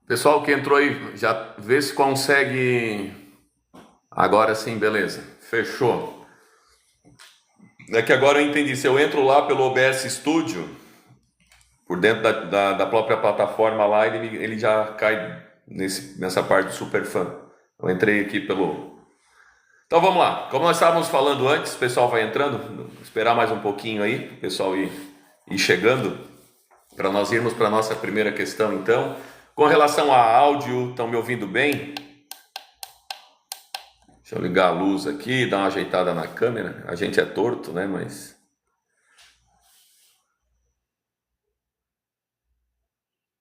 Pessoal que entrou aí, já vê se consegue. Agora sim, beleza. Fechou. É que agora eu entendi. Se eu entro lá pelo OBS Studio, por dentro da própria plataforma lá, ele já cai nessa parte do Superfan. Eu entrei aqui pelo. Então vamos lá. Como nós estávamos falando antes, o pessoal vai entrando. Vou esperar mais um pouquinho aí, o pessoal ir chegando, para nós irmos para a nossa primeira questão, então. Com relação a áudio, estão me ouvindo bem? Deixa eu ligar a luz aqui, dar uma ajeitada na câmera. A gente é torto, né? Mas.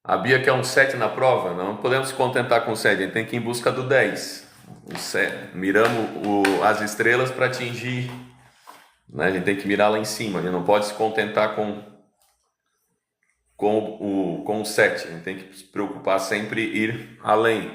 A Bia quer um 7 na prova? Não podemos se contentar com o 7, a gente tem que ir em busca do 10. O 7. Miramos as estrelas para atingir. Né? A gente tem que mirar lá em cima. A gente não pode se contentar com o 7. A gente tem que se preocupar sempre em ir além.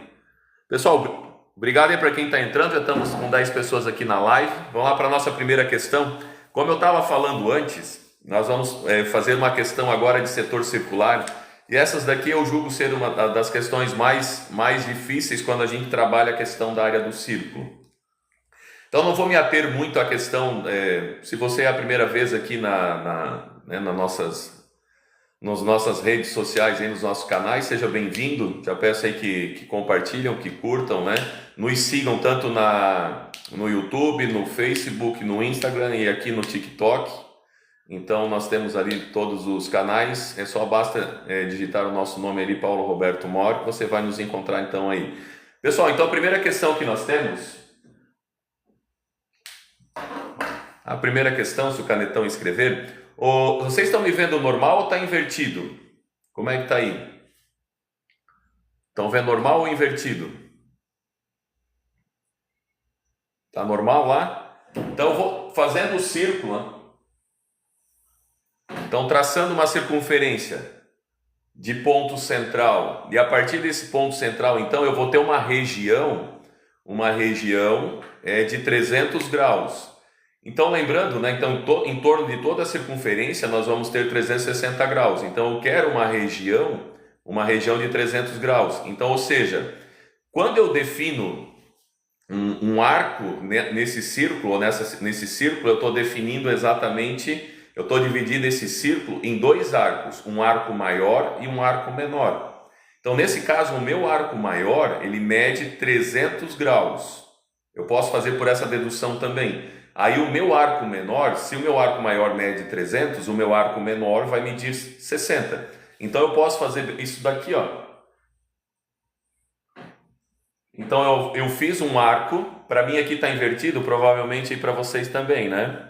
Pessoal, obrigado aí para quem está entrando. Já estamos com 10 pessoas aqui na live. Vamos lá para a nossa primeira questão. Como eu estava falando antes, nós vamos fazer uma questão agora de setor circular. E essas daqui eu julgo ser uma das questões mais difíceis quando a gente trabalha a questão da área do círculo. Então não vou me ater muito à questão, se você é a primeira vez aqui nas nossas redes sociais, aí nos nossos canais, seja bem-vindo. Já peço aí que compartilham, que curtam, né? Nos sigam tanto no YouTube, no Facebook, no Instagram e aqui no TikTok. Então nós temos ali todos os canais, só basta digitar o nosso nome ali, Paulo Roberto Mori, que você vai nos encontrar então aí. Pessoal, então a primeira questão que nós temos, a primeira questão, se o canetão escrever, vocês estão me vendo normal ou está invertido? Como é que está aí? Estão vendo normal ou invertido? Está normal lá? Então eu vou fazendo o círculo, né? Então, traçando uma circunferência de ponto central, e a partir desse ponto central, então, eu vou ter uma região de 300 graus. Então, lembrando, né, então, em torno de toda a circunferência, nós vamos ter 360 graus. Então, eu quero uma região de 300 graus. Então, ou seja, quando eu defino um arco nesse círculo, nesse círculo, eu estou definindo exatamente... Eu estou dividindo esse círculo em dois arcos, um arco maior e um arco menor. Então, nesse caso, o meu arco maior, ele mede 300 graus. Eu posso fazer por essa dedução também. Aí, o meu arco menor, se o meu arco maior mede 300, o meu arco menor vai medir 60. Então, eu posso fazer isso daqui, ó. Então, eu fiz um arco. Para mim aqui está invertido, provavelmente para vocês também, né?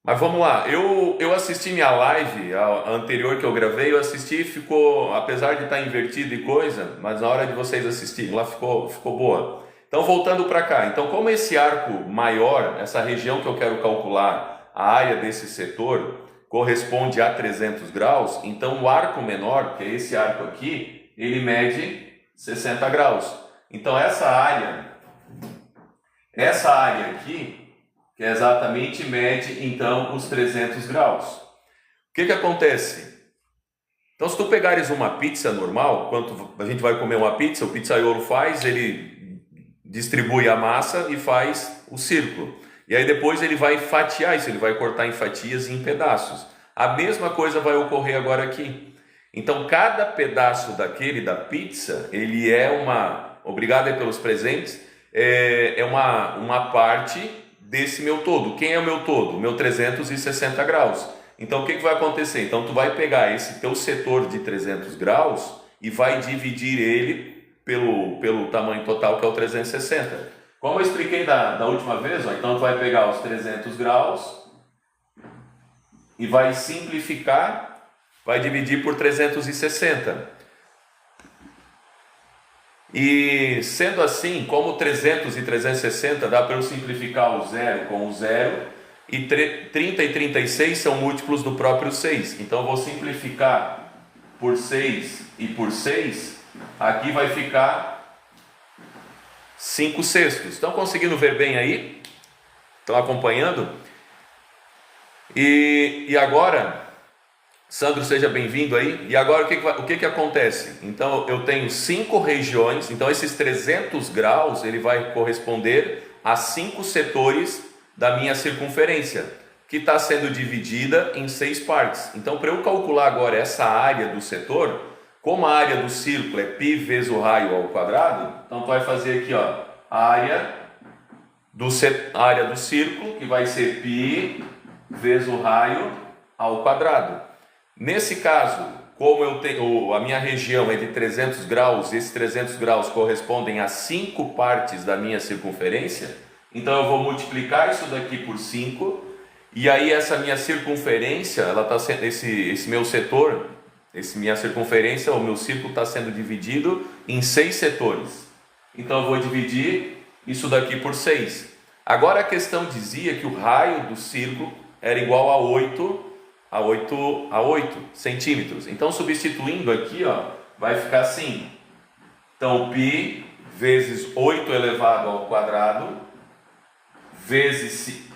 Mas vamos lá, eu assisti minha live, a anterior que eu gravei, eu assisti, ficou, apesar de estar invertido e coisa, mas na hora de vocês assistirem lá ficou boa. Então voltando para cá, então como esse arco maior, essa região que eu quero calcular, a área desse setor, corresponde a 300 graus, então o arco menor, que é esse arco aqui, ele mede 60 graus. Então essa área aqui, que exatamente mede então os 300 graus. O que acontece? Então, se tu pegares uma pizza normal, quando a gente vai comer uma pizza, o pizzaiolo faz, ele distribui a massa e faz o círculo. E aí depois ele vai fatiar isso, ele vai cortar em fatias e em pedaços. A mesma coisa vai ocorrer agora aqui. Então, cada pedaço da pizza, ele é obrigado aí pelos presentes, é uma parte desse meu todo. Quem é o meu todo? O meu 360 graus. Então, o que vai acontecer? Então, tu vai pegar esse teu setor de 300 graus e vai dividir ele pelo tamanho total, que é o 360. Como eu expliquei da última vez, então tu vai pegar os 300 graus e vai simplificar, vai dividir por 360. E sendo assim, como 300 e 360 dá para eu simplificar o zero com o zero, e 30 e 36 são múltiplos do próprio 6. Então eu vou simplificar por 6 e por 6, aqui vai ficar 5 sextos. Estão conseguindo ver bem aí? Estão acompanhando? E agora, Sandro, seja bem-vindo aí. E agora o que que acontece? Então eu tenho 5 regiões, então esses 300 graus ele vai corresponder a 5 setores da minha circunferência, que está sendo dividida em 6 partes. Então para eu calcular agora essa área do setor, como a área do círculo é π vezes o raio ao quadrado, então tu vai fazer aqui, ó, a área do círculo, que vai ser π vezes o raio ao quadrado. Nesse caso, como eu tenho, a minha região é de 300 graus, esses 300 graus correspondem a 5 partes da minha circunferência, então eu vou multiplicar isso daqui por 5, e aí essa minha circunferência, ela tá sendo, esse meu setor, minha circunferência, o meu círculo está sendo dividido em 6 setores. Então eu vou dividir isso daqui por 6. Agora a questão dizia que o raio do círculo era igual a 8 centímetros. Então, substituindo aqui, ó, vai ficar assim. Então, π vezes 8 elevado ao quadrado vezes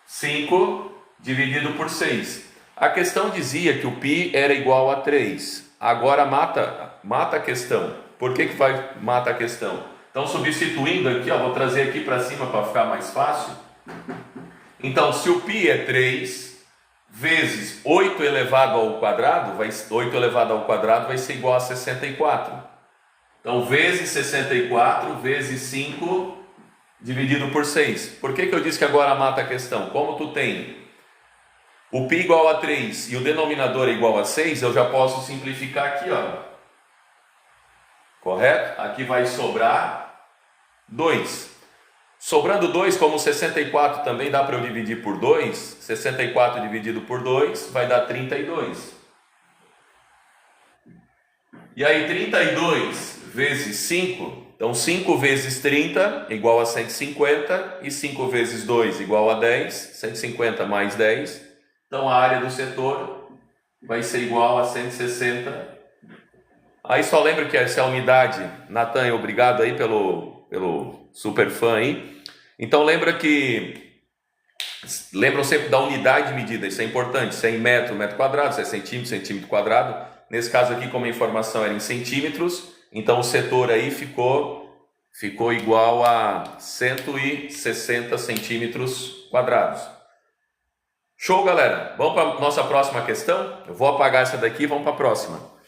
5 dividido por 6. A questão dizia que o π era igual a 3. Agora mata a questão. Por que mata a questão? Então, substituindo aqui, ó, vou trazer aqui para cima para ficar mais fácil. Então, se o π é 3 vezes 8 elevado ao quadrado, 8 elevado ao quadrado vai ser igual a 64. Então, vezes 64 vezes 5 dividido por 6. Por que eu disse que agora mata a questão? Como tu tem o π igual a 3 e o denominador é igual a 6, eu já posso simplificar aqui, ó. Correto? Aqui vai sobrar 2. Sobrando 2, como 64 também dá para eu dividir por 2, 64 dividido por 2 vai dar 32. E aí 32 vezes 5, então 5 vezes 30 igual a 150, e 5 vezes 2 igual a 10, 150 mais 10. Então a área do setor vai ser igual a 160. Aí só lembra que essa é a unidade. Natan, obrigado aí pelo super fã aí. Então lembram sempre da unidade de medida, isso é importante, se é em metro, metro quadrado, se é centímetro, centímetro quadrado. Nesse caso aqui, como a informação era em centímetros, então o setor aí ficou igual a 160 centímetros quadrados. Show, galera? Vamos para a nossa próxima questão? Eu vou apagar essa daqui e vamos para a próxima.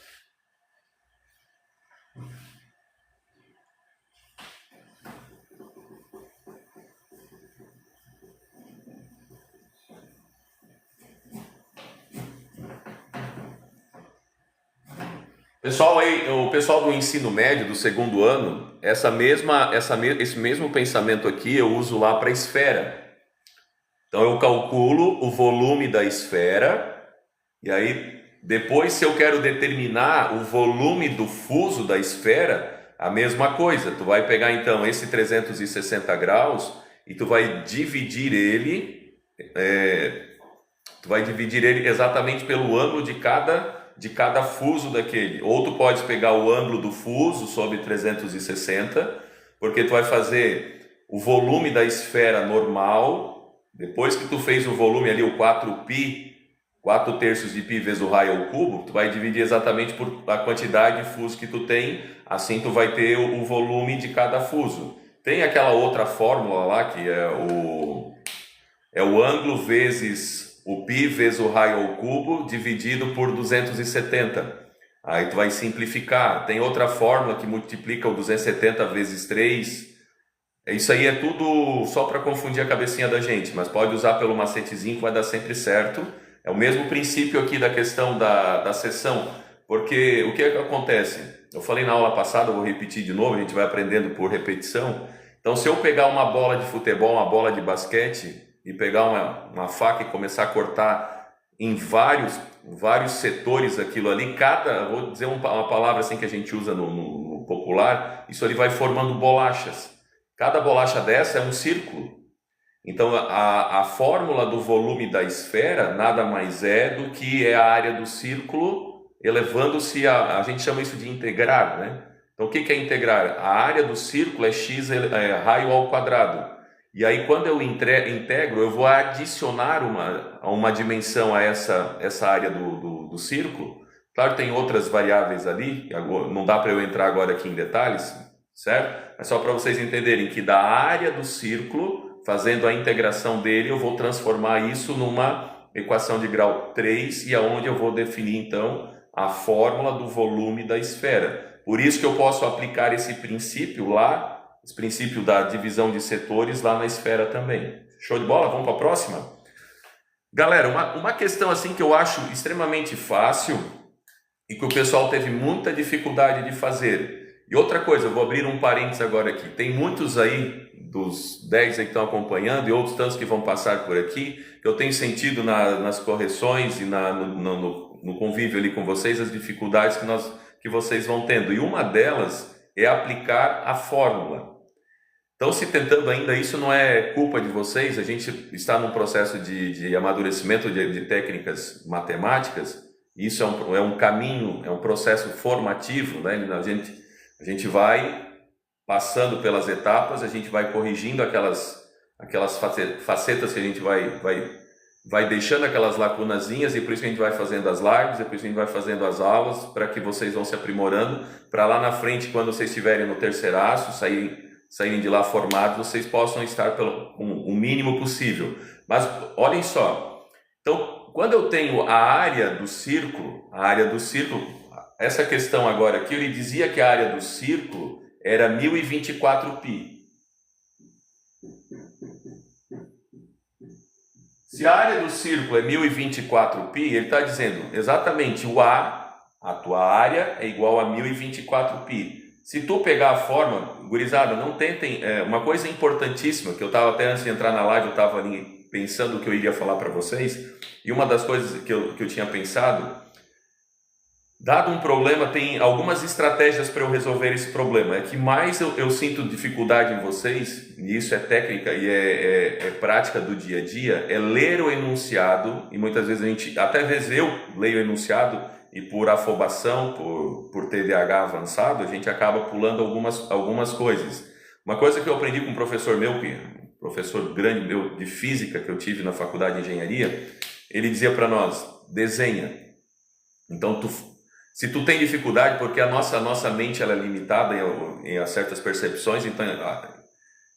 Pessoal aí, o pessoal do ensino médio do segundo ano, esse mesmo pensamento aqui eu uso lá para a esfera. Então eu calculo o volume da esfera, e aí depois, se eu quero determinar o volume do fuso da esfera, a mesma coisa. Tu vai pegar então esse 360 graus e tu vai dividir ele exatamente pelo ângulo de cada fuso daquele. Ou tu pode pegar o ângulo do fuso sobre 360, porque tu vai fazer o volume da esfera normal. Depois que tu fez o volume ali, o 4π, 4 terços de π vezes o raio ao cubo, tu vai dividir exatamente por a quantidade de fuso que tu tem, assim tu vai ter o volume de cada fuso. Tem aquela outra fórmula lá, que é o ângulo vezes o π vezes o raio ao cubo dividido por 270. Aí tu vai simplificar. Tem outra fórmula que multiplica o 270 vezes 3. Isso aí é tudo só para confundir a cabecinha da gente, mas pode usar pelo macetezinho que vai dar sempre certo. É o mesmo princípio aqui da questão da seção, porque o que é que acontece? Eu falei na aula passada, eu vou repetir de novo, a gente vai aprendendo por repetição. Então, se eu pegar uma bola de futebol, uma bola de basquete, e pegar uma faca e começar a cortar em vários setores aquilo ali, vou dizer uma palavra assim que a gente usa no popular, isso ali vai formando bolachas. Cada bolacha dessa é um círculo. Então a fórmula do volume da esfera nada mais é do que a área do círculo elevando-se a gente chama isso de integrar, né? Então o que é integrar? A área do círculo é x raio ao quadrado. E aí quando eu integro, eu vou adicionar uma dimensão a essa área do círculo. Claro, tem outras variáveis ali, não dá para eu entrar agora aqui em detalhes, certo? É só para vocês entenderem que da área do círculo, fazendo a integração dele, eu vou transformar isso numa equação de grau 3 e aonde eu vou definir então a fórmula do volume da esfera. Por isso que eu posso aplicar esse princípio lá, esse princípio da divisão de setores lá na esfera também. Show de bola? Vamos para a próxima? Galera, uma questão assim que eu acho extremamente fácil e que o pessoal teve muita dificuldade de fazer. E outra coisa, eu vou abrir um parênteses agora aqui. Tem muitos aí, dos 10 aí que estão acompanhando e outros tantos que vão passar por aqui, que eu tenho sentido nas correções e no convívio ali com vocês, as dificuldades que vocês vão tendo. E uma delas é aplicar a fórmula. Então, se tentando ainda, isso não é culpa de vocês, a gente está num processo de amadurecimento de técnicas matemáticas, isso é um caminho, é um processo formativo, né? A gente vai passando pelas etapas, a gente vai corrigindo aquelas facetas que a gente vai deixando aquelas lacunazinhas, e por isso que a gente vai fazendo as lives, é por isso que a gente vai fazendo as aulas, para que vocês vão se aprimorando, para lá na frente, quando vocês estiverem no terceiraço, saírem de lá formados, vocês possam estar com o mínimo possível. Mas olhem só, então quando eu tenho a área do círculo, essa questão agora aqui, ele dizia que a área do círculo era 1024π. Se a área do círculo é 1024π, ele está dizendo exatamente a tua área é igual a 1024π. Se tu pegar a forma, gurizada, não tentem, uma coisa importantíssima, que eu estava até antes de entrar na live, eu estava ali pensando o que eu iria falar para vocês, e uma das coisas que eu tinha pensado, dado um problema, tem algumas estratégias para eu resolver esse problema. É que mais eu sinto dificuldade em vocês, e isso é técnica e é prática do dia a dia, é ler o enunciado, e muitas vezes até vezes eu leio o enunciado, e por afobação, por TDAH avançado, a gente acaba pulando algumas coisas. Uma coisa que eu aprendi com um professor meu, um professor grande meu de física que eu tive na faculdade de engenharia, ele dizia para nós, desenha. Então, se tu tem dificuldade, porque a nossa mente ela é limitada em certas percepções, então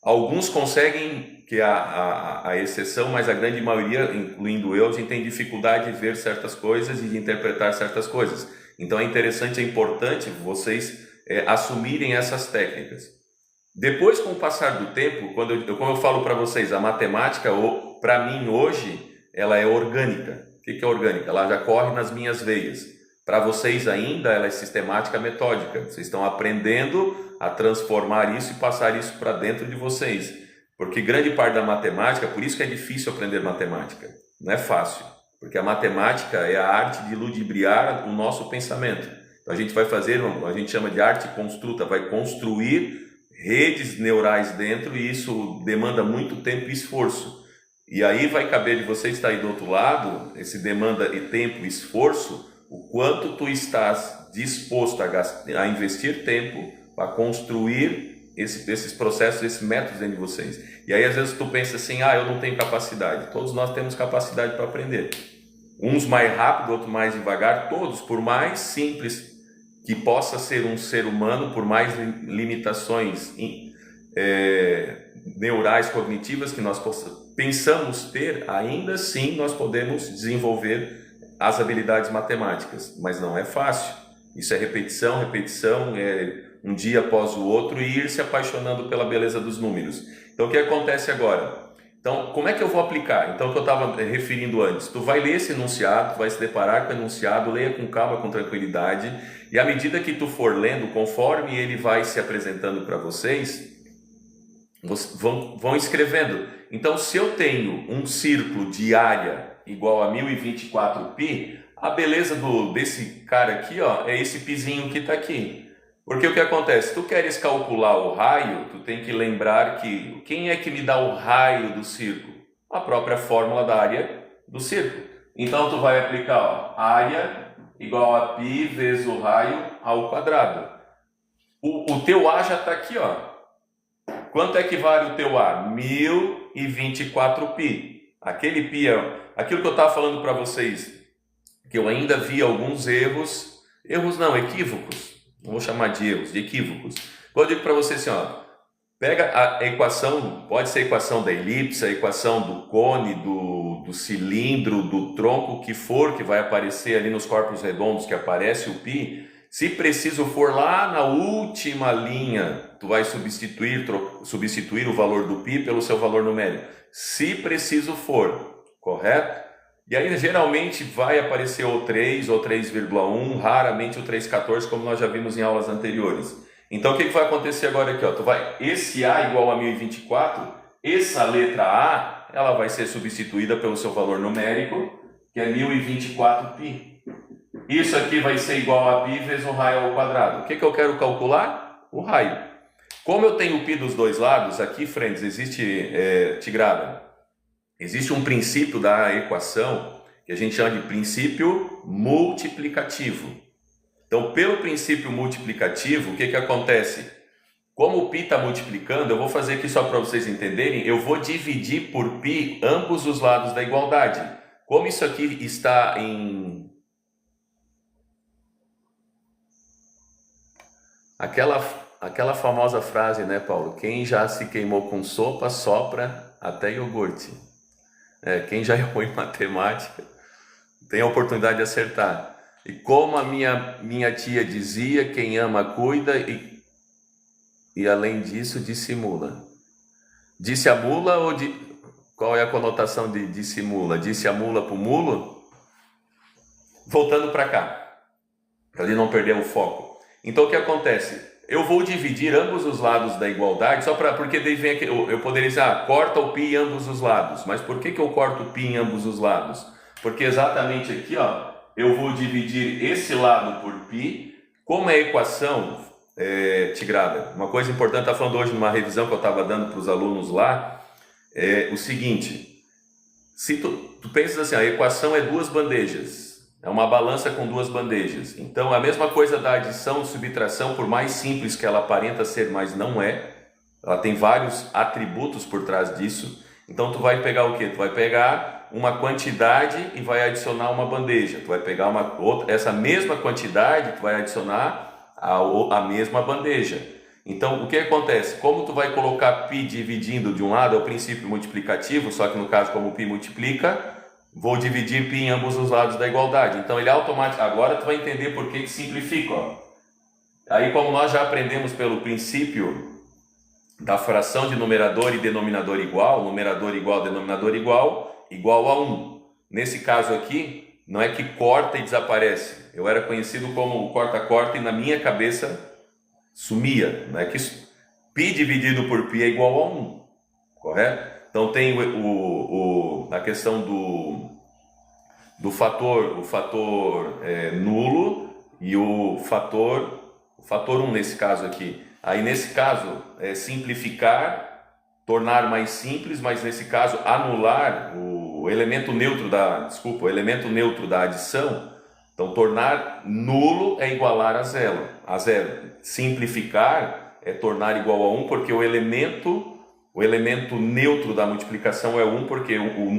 alguns conseguem, que é a exceção, mas a grande maioria, incluindo eu, a gente tem dificuldade de ver certas coisas e de interpretar certas coisas. Então é interessante, é importante vocês assumirem essas técnicas. Depois, com o passar do tempo, como eu falo para vocês, a matemática, para mim hoje, ela é orgânica. O que é orgânica? Ela já corre nas minhas veias. Para vocês ainda, ela é sistemática, metódica. Vocês estão aprendendo a transformar isso e passar isso para dentro de vocês. Porque grande parte da matemática, por isso que é difícil aprender matemática. Não é fácil. Porque a matemática é a arte de ludibriar o nosso pensamento. Então a gente vai fazer, a gente chama de arte construta, vai construir redes neurais dentro, e isso demanda muito tempo e esforço. E aí vai caber de você estar aí do outro lado, esse demanda de tempo e esforço, o quanto tu estás disposto a investir tempo para construir esses processos, esses métodos dentro de vocês. E aí às vezes tu pensa assim, eu não tenho capacidade. Todos nós temos capacidade para aprender. Uns mais rápido, outros mais devagar, todos, por mais simples que possa ser um ser humano, por mais limitações neurais, cognitivas que nós pensamos ter, ainda assim nós podemos desenvolver as habilidades matemáticas, mas não é fácil. Isso é repetição, um dia após o outro, e ir se apaixonando pela beleza dos números. Então o que acontece agora? Então, como é que eu vou aplicar? Então, o que eu estava referindo antes, tu vai ler esse enunciado, tu vai se deparar com o enunciado, leia com calma, com tranquilidade, e à medida que tu for lendo, conforme ele vai se apresentando para vocês vão escrevendo. Então, se eu tenho um círculo de área igual a 1024π, a beleza desse cara aqui, é esse pizinho que está aqui. Porque o que acontece? Se tu queres calcular o raio, tu tem que lembrar que quem é que me dá o raio do círculo? A própria fórmula da área do círculo. Então tu vai aplicar área igual a π vezes o raio ao quadrado. O teu A já está aqui, quanto é que vale o teu A? 1024 pi. Aquele pi é aquilo que eu estava falando para vocês, que eu ainda vi alguns erros não, equívocos, não vou chamar de erros, de equívocos. Eu digo para você assim, ó, pega a equação, pode ser a equação da elipse, a equação do cone, do cilindro, do tronco, que for, que vai aparecer ali nos corpos redondos, que aparece o π. Se preciso for lá na última linha, tu vai substituir o valor do π pelo seu valor numérico. Se preciso for, correto? E aí geralmente vai aparecer o 3 ou 3,1, raramente o 3,14, como nós já vimos em aulas anteriores. Então o que vai acontecer agora aqui? Ó? Esse A igual a 1024, essa letra A, ela vai ser substituída pelo seu valor numérico, que é 1024 π. Isso aqui vai ser igual a π vezes o raio ao quadrado. O que eu quero calcular? O raio. Como eu tenho o π dos dois lados, aqui, friends, existe, Tigrada, existe um princípio da equação que a gente chama de princípio multiplicativo. Então, pelo princípio multiplicativo, o que acontece? Como o π está multiplicando, eu vou fazer aqui só para vocês entenderem, eu vou dividir por π ambos os lados da igualdade. Como isso aqui está em... Aquela famosa frase, né, Paulo? Quem já se queimou com sopa, sopra até iogurte. Quem já errou em matemática tem a oportunidade de acertar. E como a minha tia dizia, quem ama cuida e além disso dissimula. Disse a mula ou qual é a conotação de dissimula? Disse a mula para o mulo? Voltando para cá, para ele não perder o foco. Então o que acontece? Eu vou dividir ambos os lados da igualdade, porque daí vem aqui, eu poderia dizer, corta o π em ambos os lados. Mas por que eu corto o π em ambos os lados? Porque exatamente aqui, ó, eu vou dividir esse lado por π. Como é a equação, Tigrada, uma coisa importante, está falando hoje numa revisão que eu estava dando para os alunos lá, é o seguinte, se tu pensas assim, a equação é duas bandejas, é uma balança com duas bandejas. Então, a mesma coisa da adição e subtração, por mais simples que ela aparenta ser, mas não é, ela tem vários atributos por trás disso. Então, tu vai pegar o quê? Tu vai pegar uma quantidade e vai adicionar uma bandeja. Tu vai pegar essa mesma quantidade, tu vai adicionar a mesma bandeja. Então, o que acontece? Como tu vai colocar π dividindo de um lado, é o princípio multiplicativo, só que no caso, como o π multiplica, vou dividir π em ambos os lados da igualdade. Então, ele automaticamente... Agora tu vai entender por que simplifica. Ó. Aí, como nós já aprendemos pelo princípio da fração de numerador e denominador igual, numerador igual, denominador igual a 1. Nesse caso aqui, não é que corta e desaparece. Eu era conhecido como corta-corta e na minha cabeça sumia. Não é que π dividido por π é igual a 1, correto? Então tem a questão do fator, o fator nulo e o fator 1 nesse caso aqui. Aí nesse caso, simplificar, tornar mais simples, mas nesse caso anular o elemento neutro da adição. Então tornar nulo é igualar a zero. Simplificar é tornar igual a 1, porque o elemento neutro da multiplicação é 1, porque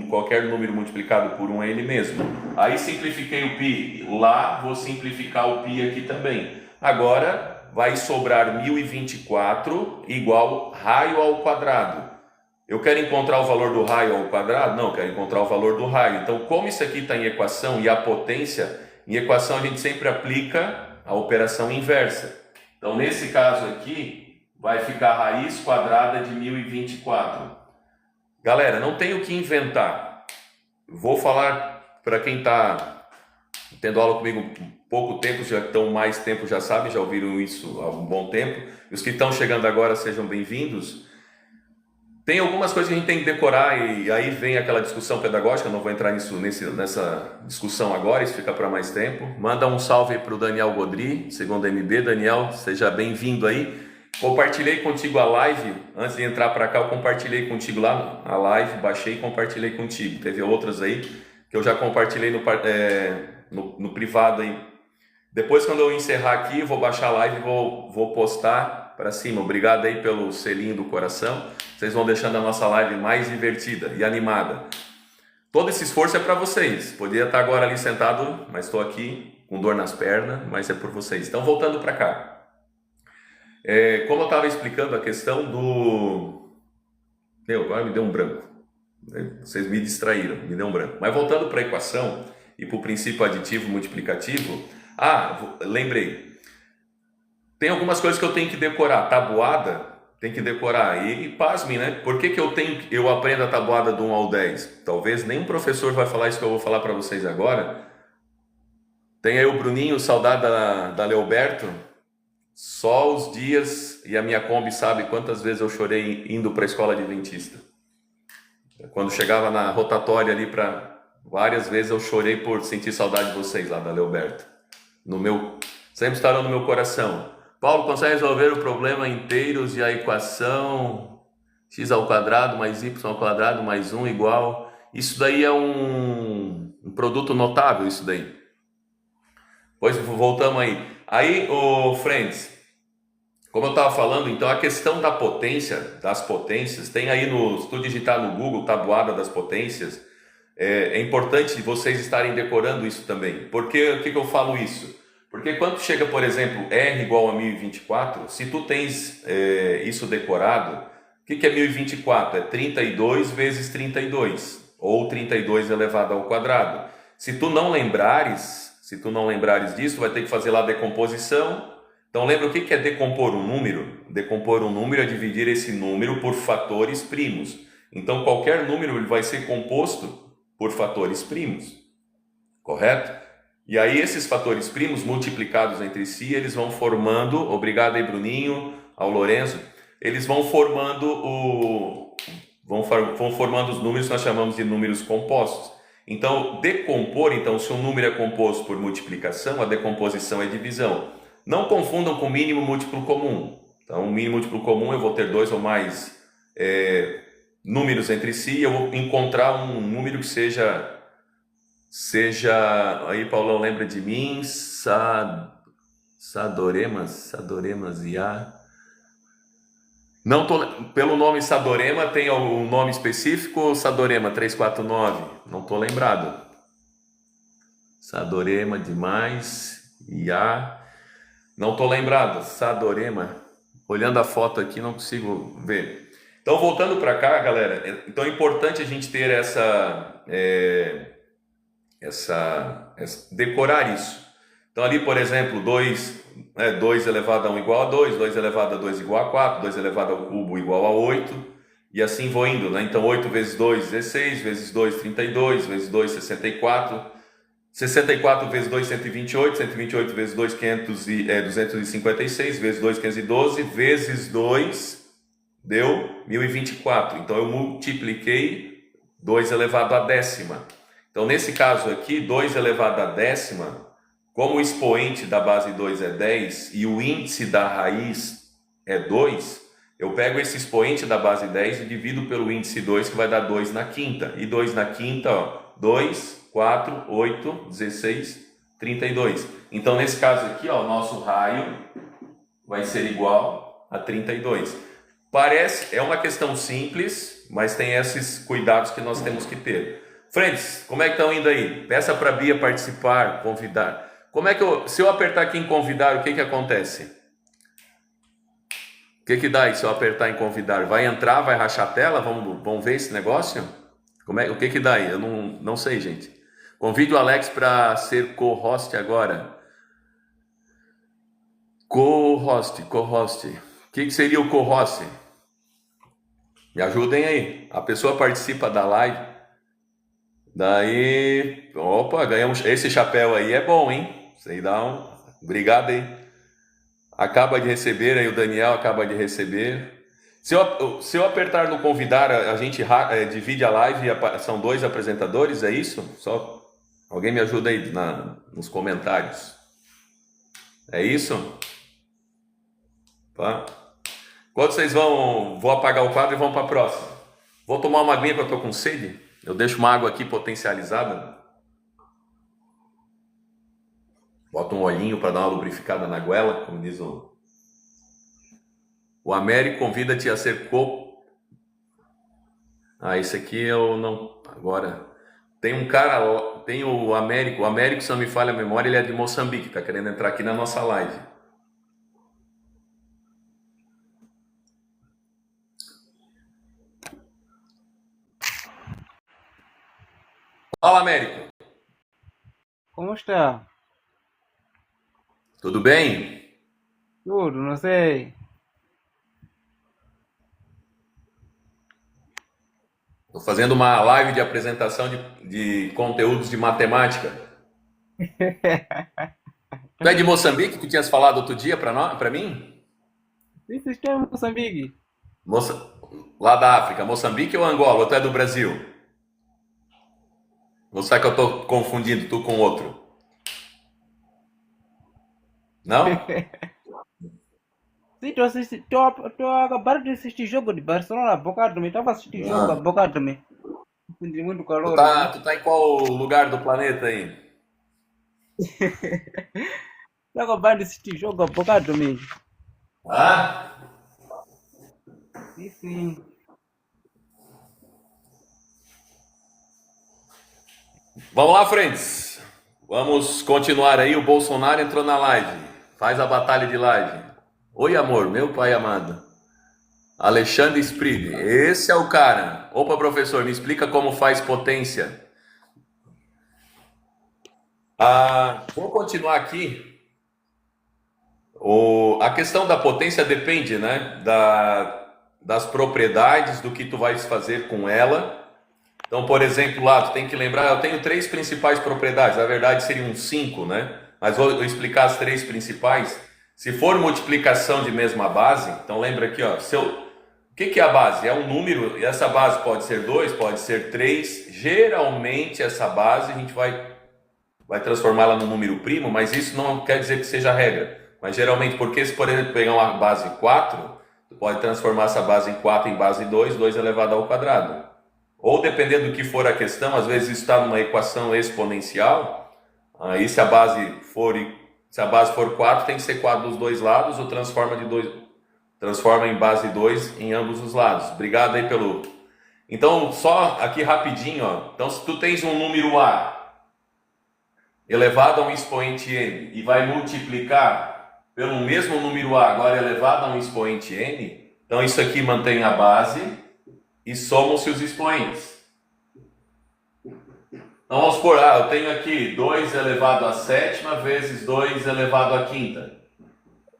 qualquer número multiplicado por 1 é ele mesmo. Aí simplifiquei o π lá, vou simplificar o π aqui também. Agora vai sobrar 1024 igual raio ao quadrado. Eu quero encontrar o valor do raio ao quadrado? Não, eu quero encontrar o valor do raio. Então, como isso aqui está em equação e a potência, em equação a gente sempre aplica a operação inversa. Então, nesse caso aqui, vai ficar raiz quadrada de 1024. Galera, não tenho o que inventar. Vou falar para quem está tendo aula comigo pouco tempo, já estão mais tempo, já sabem, já ouviram isso há um bom tempo. E os que estão chegando agora, sejam bem-vindos. Tem algumas coisas que a gente tem que decorar e aí vem aquela discussão pedagógica, não vou entrar nessa discussão agora, isso fica para mais tempo. Manda um salve para o Daniel Godri, segundo a MB. Daniel, seja bem-vindo aí. Compartilhei contigo a live, antes de entrar para cá eu compartilhei contigo lá a live, baixei e compartilhei contigo. Teve outras aí que eu já compartilhei no privado aí. Depois, quando eu encerrar aqui, eu vou baixar a live e vou postar para cima. Obrigado aí pelo selinho do coração. Vocês vão deixando a nossa live mais divertida e animada. Todo esse esforço é para vocês. Podia estar agora ali sentado, mas estou aqui com dor nas pernas, mas é por vocês. Então, voltando para cá. Como eu estava explicando a questão do... agora me deu um branco. Vocês me distraíram, me deu um branco. Mas voltando para a equação e para o princípio aditivo multiplicativo... lembrei. Tem algumas coisas que eu tenho que decorar. Tabuada, tem que decorar. E pasmem, né? Por que eu aprendo a tabuada do 1 ao 10? Talvez nenhum professor vai falar isso que eu vou falar para vocês agora. Tem aí o Bruninho, saudade da Leoberto. Só os dias, e a minha Kombi sabe quantas vezes eu chorei indo para a escola de dentista. Quando chegava na rotatória ali, várias vezes eu chorei por sentir saudade de vocês lá, da Leoberto. Sempre estarão no meu coração. Paulo, consegue resolver o problema inteiros e a equação x ao quadrado mais y ao quadrado mais 1 igual... Isso daí é um produto notável, isso daí. Pois voltamos aí. Aí, friends, como eu estava falando, então a questão da potência, das potências, tem aí se tu digitar no Google, tabuada das potências, é importante vocês estarem decorando isso também. Por que eu falo isso? Porque quando chega, por exemplo, R igual a 1024, se tu tens isso decorado, o que é 1024? É 32 vezes 32, ou 32 elevado ao quadrado. Se tu não lembrares disso, vai ter que fazer lá a decomposição. Então lembra o que é decompor um número? Decompor um número é dividir esse número por fatores primos. Então qualquer número ele vai ser composto por fatores primos, correto? E aí esses fatores primos multiplicados entre si, eles vão formando, obrigado aí Bruninho, ao Lourenço, eles vão formando os números que nós chamamos de números compostos. Então, se um número é composto por multiplicação, a decomposição é divisão. Não confundam com mínimo múltiplo comum. Então, mínimo múltiplo comum, eu vou ter dois ou mais números entre si, eu vou encontrar um número que seja aí Paulão lembra de mim, Sadoremas IA. Não tô, pelo nome Sadorema, tem um nome específico? Sadorema 349? Não tô lembrado. Sadorema demais, IA. Não tô lembrado. Sadorema. Olhando a foto aqui, não consigo ver. Então, voltando para cá, galera. Então, é importante a gente ter decorar isso. Então ali, por exemplo, 2 elevado a 1 igual a 2, 2 elevado a 2 igual a 4, 2 elevado ao cubo igual a 8, e assim vou indo, né? Então 8 vezes 2, 16, vezes 2, 32, vezes 2, 64, 64 vezes 2, 128, 128 vezes 2, 256, vezes 2, 512, vezes 2, deu 1024. Então eu multipliquei 2 elevado à décima. Então, nesse caso aqui, 2 elevado à décima, como o expoente da base 2 é 10 e o índice da raiz é 2, eu pego esse expoente da base 10 e divido pelo índice 2, que vai dar 2 na quinta. E 2 na quinta, 2, 4, 8, 16, 32. Então, nesse caso aqui, o nosso raio vai ser igual a 32. É uma questão simples, mas tem esses cuidados que nós temos que ter. Friends, como é que estão indo aí? Peça para a Bia participar, convidar. Se eu apertar aqui em convidar, o que acontece? O que dá aí se eu apertar em convidar? Vai entrar, vai rachar a tela? Vamos ver esse negócio? O que dá aí? Eu não sei, gente. Convido o Alex para ser co-host agora. Co-host. O que seria o co-host? Me ajudem aí. A pessoa participa da live. Daí, opa, ganhamos. Esse chapéu aí é bom, hein? Sei dá obrigado aí. Acaba de receber, aí o Daniel acaba de receber. Se eu apertar no convidar, a gente divide a live e são 2 apresentadores, é isso? Só alguém me ajuda aí nos comentários. É isso? Tá? Quando vocês vou apagar o quadro e vamos para a próxima. Vou tomar uma aguinha porque eu tô com sede. Eu deixo uma água aqui potencializada. Boto um olhinho para dar uma lubrificada na goela, como diz o O Américo convida-te a ser esse aqui eu não. Agora. Tem um cara, tem o Américo, se não me falha a memória, ele é de Moçambique, tá querendo entrar aqui na nossa live. Fala, Américo. ¿Cómo está? Tudo bem? Tudo, não sei. Estou fazendo uma live de apresentação de conteúdos de matemática. Tu é de Moçambique? Tu tinhas falado outro dia para mim? Isso está em Moçambique. Moça, lá da África, Moçambique ou Angola? Ou tu é do Brasil? Ou será que eu estou confundindo tu com outro? Não? Sim, estou a acabar de assistir jogo de Barcelona há bocado também. Estava assistindo jogo há Ah, bocado também. Senti muito tu calor tá, aqui. tu tá em qual lugar do planeta aí? Estou a acabar de assistir jogo há bocado também. Ah? Sim, sim. Vamos lá, friends. Vamos continuar aí. O Bolsonaro entrou na live. Faz a batalha de live. Oi, amor, meu pai amado. Alexandre Spride. Esse é o cara. Opa, professor, me explica como faz potência. Vou continuar aqui. A questão da potência depende, né? Das propriedades, do que tu vais fazer com ela. Então, por exemplo, lá, tu tem que lembrar, eu tenho 3 principais propriedades, na verdade seriam 5, né? Mas vou explicar as 3 principais. Se for multiplicação de mesma base, então lembra aqui, ó, o que é a base? É um número, e essa base pode ser 2, pode ser 3. Geralmente essa base a gente vai transformá-la num número primo, mas isso não quer dizer que seja a regra. Mas geralmente, porque se por exemplo pegar uma base 4, tu pode transformar essa base em 4 em base 2, 2 elevado ao quadrado. Ou dependendo do que for a questão, às vezes está numa equação exponencial, aí se a base for 4, tem que ser 4 dos dois lados, ou transforma em base 2 em ambos os lados. Obrigado aí pelo... Então, só aqui rapidinho, ó. Então, se tu tens um número A elevado a um expoente n e vai multiplicar pelo mesmo número A agora elevado a um expoente n, então isso aqui mantém a base e somam-se os expoentes. Então vamos supor, eu tenho aqui 2 elevado a sétima vezes 2 elevado a quinta.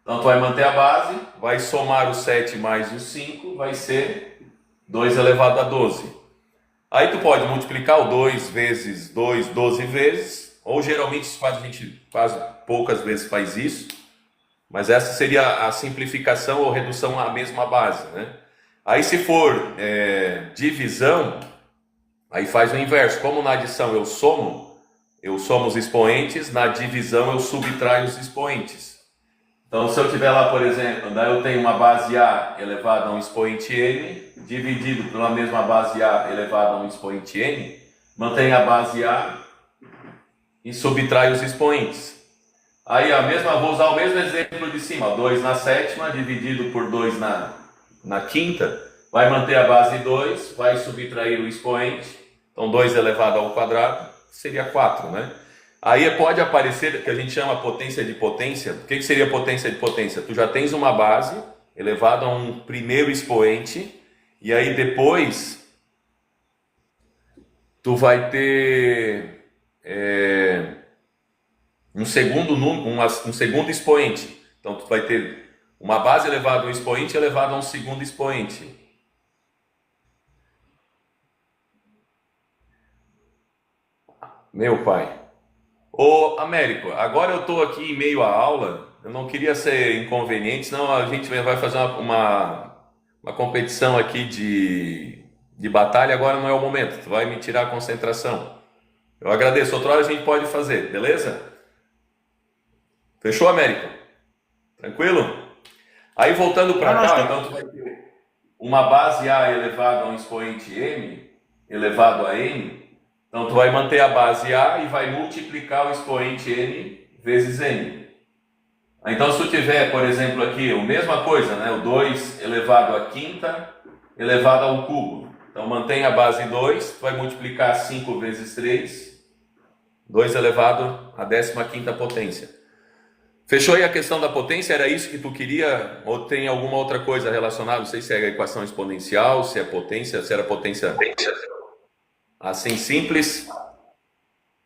Então tu vai manter a base, vai somar o 7 mais o 5, vai ser 2 elevado a 12. Aí tu pode multiplicar o 2 vezes 2, 12 vezes, ou geralmente a gente quase poucas vezes faz isso, mas essa seria a simplificação ou redução à mesma base, né? Aí se for divisão, aí faz o inverso. Como na adição eu somo os expoentes, na divisão eu subtraio os expoentes. Então se eu tiver lá, por exemplo, eu tenho uma base A elevada a um expoente n, dividido pela mesma base A elevada a um expoente n, mantém a base A e subtrai os expoentes. Aí vou usar o mesmo exemplo de cima, 2 na sétima dividido por 2 na quinta, vai manter a base 2, vai subtrair o expoente, então 2 elevado ao quadrado seria 4, né? Aí pode aparecer, que a gente chama potência de potência. O que seria potência de potência? Tu já tens uma base elevada a um primeiro expoente, e aí depois tu vai ter um segundo expoente. Então tu vai ter uma base elevada a um expoente elevado a um segundo expoente. Meu pai. Ô Américo, agora eu estou aqui em meio à aula, eu não queria ser inconveniente, senão a gente vai fazer uma competição aqui de batalha, agora não é o momento, tu vai me tirar a concentração. Eu agradeço, outra hora a gente pode fazer, beleza? Fechou, Américo? Tranquilo? Aí voltando Não, para não cá, estou. então tu vai ter uma base A elevado a um expoente m elevado a n. Então tu vai manter a base A e vai multiplicar o expoente n vezes n. Então, se tu tiver, por exemplo, aqui, a mesma coisa, né? O 2 elevado à quinta elevado ao cubo. Então, mantém a base 2, tu vai multiplicar 5 vezes 3, 2 elevado à 15ª potência. Fechou aí a questão da potência? Era isso que tu queria? Ou tem alguma outra coisa relacionada? Não sei se é a equação exponencial, se é potência, se era potência assim simples.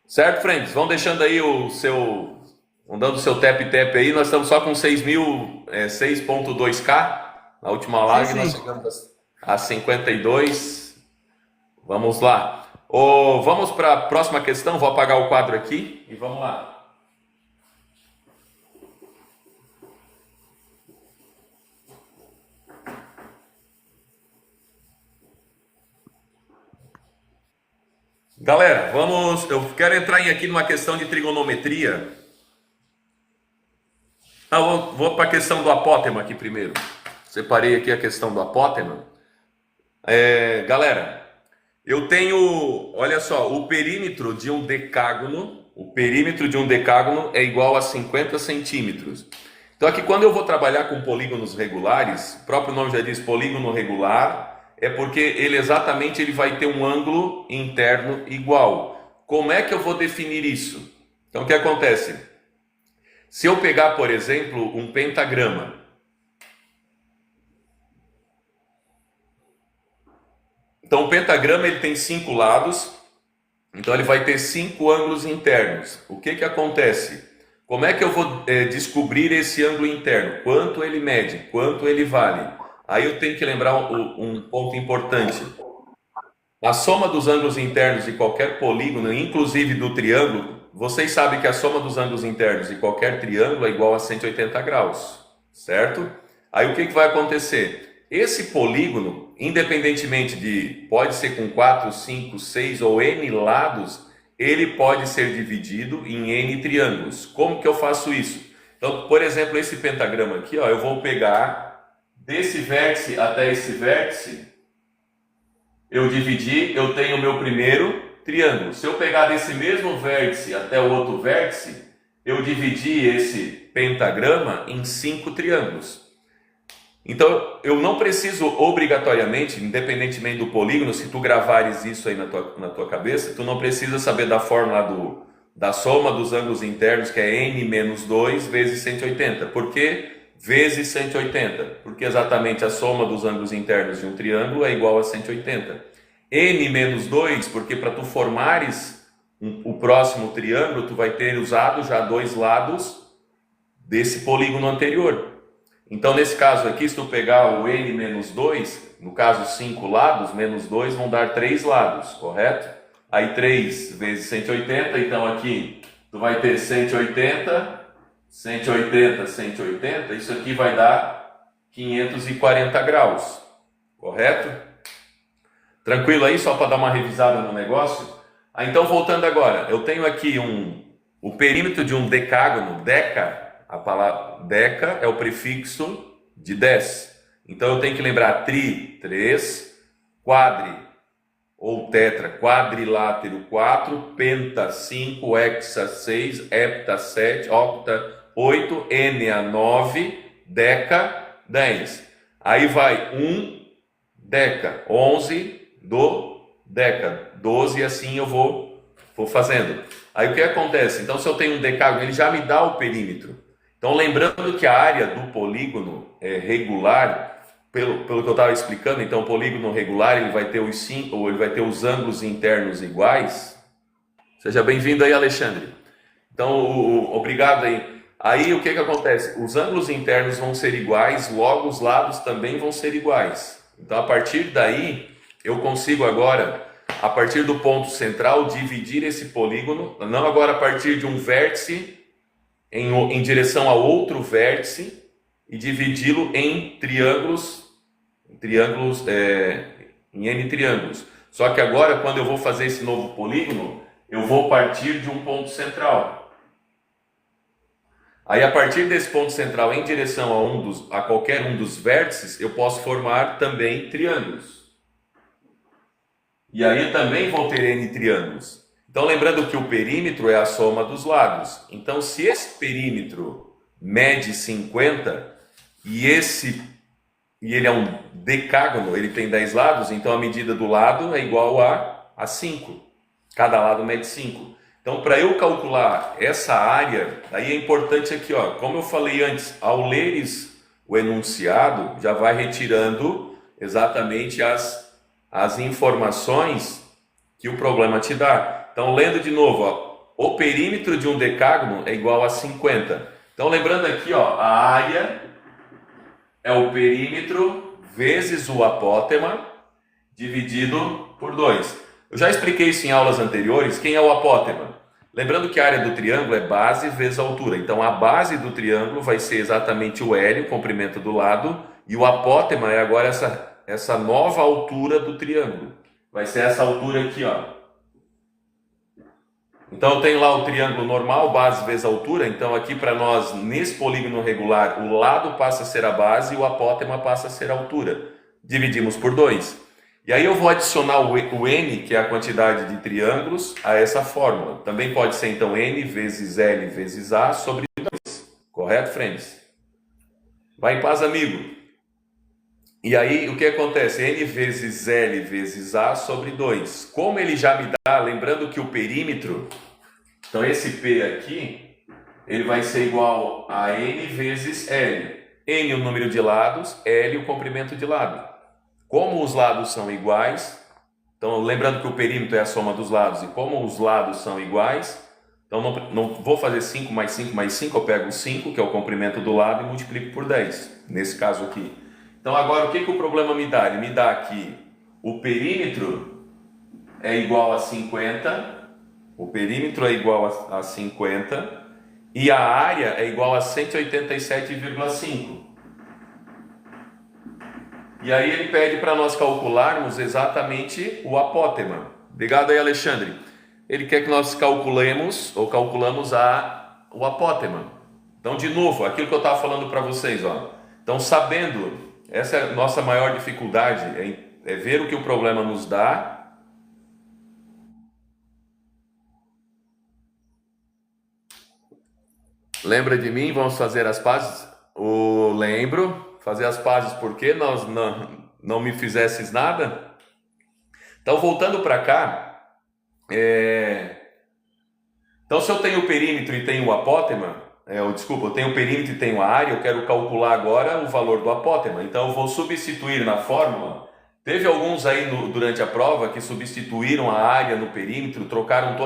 Certo, friends? Vão deixando aí o seu... Vão dando o seu tap-tap aí. Nós estamos só com 6.2K. Na última live nós chegamos a 52. Vamos lá. Vamos para a próxima questão. Vou apagar o quadro aqui e vamos lá. Galera, eu quero entrar aqui numa questão de trigonometria. Vou para a questão do apótema aqui primeiro. Separei aqui a questão do apótema. Galera, eu tenho, olha só, o perímetro de um decágono é igual a 50 centímetros. Então aqui quando eu vou trabalhar com polígonos regulares, o próprio nome já diz polígono regular, é porque ele vai ter um ângulo interno igual. Como é que eu vou definir isso? Então o que acontece? Se eu pegar, por exemplo, um pentagrama, então o pentagrama ele tem 5 lados, então ele vai ter 5 ângulos internos. O que acontece? Como é que eu vou descobrir esse ângulo interno? Quanto ele mede? Quanto ele vale? Aí eu tenho que lembrar um ponto importante. A soma dos ângulos internos de qualquer polígono, inclusive do triângulo, vocês sabem que a soma dos ângulos internos de qualquer triângulo é igual a 180 graus, certo? Aí o que vai acontecer? Esse polígono, independentemente pode ser com 4, 5, 6 ou N lados, ele pode ser dividido em N triângulos. Como que eu faço isso? Então, por exemplo, esse pentagrama aqui, ó, eu vou pegar desse vértice até esse vértice, eu tenho o meu primeiro triângulo. Se eu pegar desse mesmo vértice até o outro vértice, eu dividi esse pentagrama em 5 triângulos. Então, eu não preciso obrigatoriamente, independentemente do polígono, se tu gravares isso aí na tua cabeça, tu não precisa saber da fórmula da soma dos ângulos internos, que é n menos 2 vezes 180. Por quê? Vezes 180, porque exatamente a soma dos ângulos internos de um triângulo é igual a 180. N menos 2, porque para tu formares o próximo triângulo, tu vai ter usado já 2 lados desse polígono anterior. Então, nesse caso aqui, se tu pegar o N menos 2, no caso 5 lados, menos 2 vão dar 3 lados, correto? Aí 3 vezes 180, então aqui tu vai ter 180... 180, 180, isso aqui vai dar 540 graus, correto? Tranquilo aí, só para dar uma revisada no negócio? Então, voltando agora, eu tenho aqui o perímetro de um decágono, a palavra deca é o prefixo de 10. Então, eu tenho que lembrar 3, quadri ou tetra, quadrilátero 4, penta 5, hexa 6, hepta 7, octa 8, ena 9, deca 10. Aí vai 1, deca, 11, do deca, 12 e assim eu vou fazendo. Aí o que acontece? Então, se eu tenho um decágono, ele já me dá o perímetro. Então, lembrando que a área do polígono é regular, pelo que eu estava explicando, então o polígono regular ele vai ter os ângulos internos iguais. Seja bem-vindo aí, Alexandre. Então, obrigado aí. Aí o que acontece? Os ângulos internos vão ser iguais, logo os lados também vão ser iguais. Então, a partir daí, eu consigo agora, a partir do ponto central, dividir esse polígono, não agora a partir de um vértice em direção a outro vértice, e dividi-lo em em N triângulos. Só que agora, quando eu vou fazer esse novo polígono, eu vou partir de um ponto central. Aí, a partir desse ponto central, em direção a qualquer um dos vértices, eu posso formar também triângulos. E aí, eu também vou ter N triângulos. Então, lembrando que o perímetro é a soma dos lados. Então, se esse perímetro mede 50 e ele é um decágono, ele tem 10 lados, então a medida do lado é igual a 5. Cada lado mede 5. Então, para eu calcular essa área, aí é importante aqui, ó, como eu falei antes, ao leres o enunciado, já vai retirando exatamente as informações que o problema te dá. Então, lendo de novo, ó, o perímetro de um decágono é igual a 50. Então, lembrando aqui, ó, a área é o perímetro vezes o apótema dividido por 2. Eu já expliquei isso em aulas anteriores. Quem é o apótema? Lembrando que a área do triângulo é base vezes altura. Então, a base do triângulo vai ser exatamente o L, o comprimento do lado, e o apótema é agora essa nova altura do triângulo. Vai ser essa altura aqui, ó. Então, eu tenho lá o triângulo normal, base vezes altura. Então, aqui para nós, nesse polígono regular, o lado passa a ser a base e o apótema passa a ser a altura. Dividimos por 2. E aí eu vou adicionar o n, que é a quantidade de triângulos, a essa fórmula. Também pode ser, então, n vezes L vezes A sobre 2. Correto, friends? Vai em paz, amigo. E aí, o que acontece? N vezes L vezes A sobre 2. Como ele já me dá, lembrando que o perímetro, então esse P aqui, ele vai ser igual a N vezes L. N o número de lados, L o comprimento de lado. Como os lados são iguais, então lembrando que o perímetro é a soma dos lados, e como os lados são iguais, então não vou fazer 5 mais 5 mais 5, eu pego o 5, que é o comprimento do lado, e multiplico por 10, nesse caso aqui. Então agora o que o problema me dá? Ele me dá que o perímetro é igual a 50, o perímetro é igual a 50, e a área é igual a 187,5. E aí ele pede para nós calcularmos exatamente o apótema. Obrigado aí, Alexandre. Ele quer que nós calculamos o apótema. Então, de novo, aquilo que eu estava falando para vocês, ó. Então, sabendo, essa é a nossa maior dificuldade, é ver o que o problema nos dá. Lembra de mim? Vamos fazer as pazes? Lembro. Fazer as pazes porque nós não me fizesses nada. Então, voltando para cá, então se eu tenho o perímetro e tenho o apótema, eu tenho o perímetro e tenho a área, eu quero calcular agora o valor do apótema. Então eu vou substituir na fórmula. Teve alguns aí durante a prova que substituíram a área no perímetro, trocaram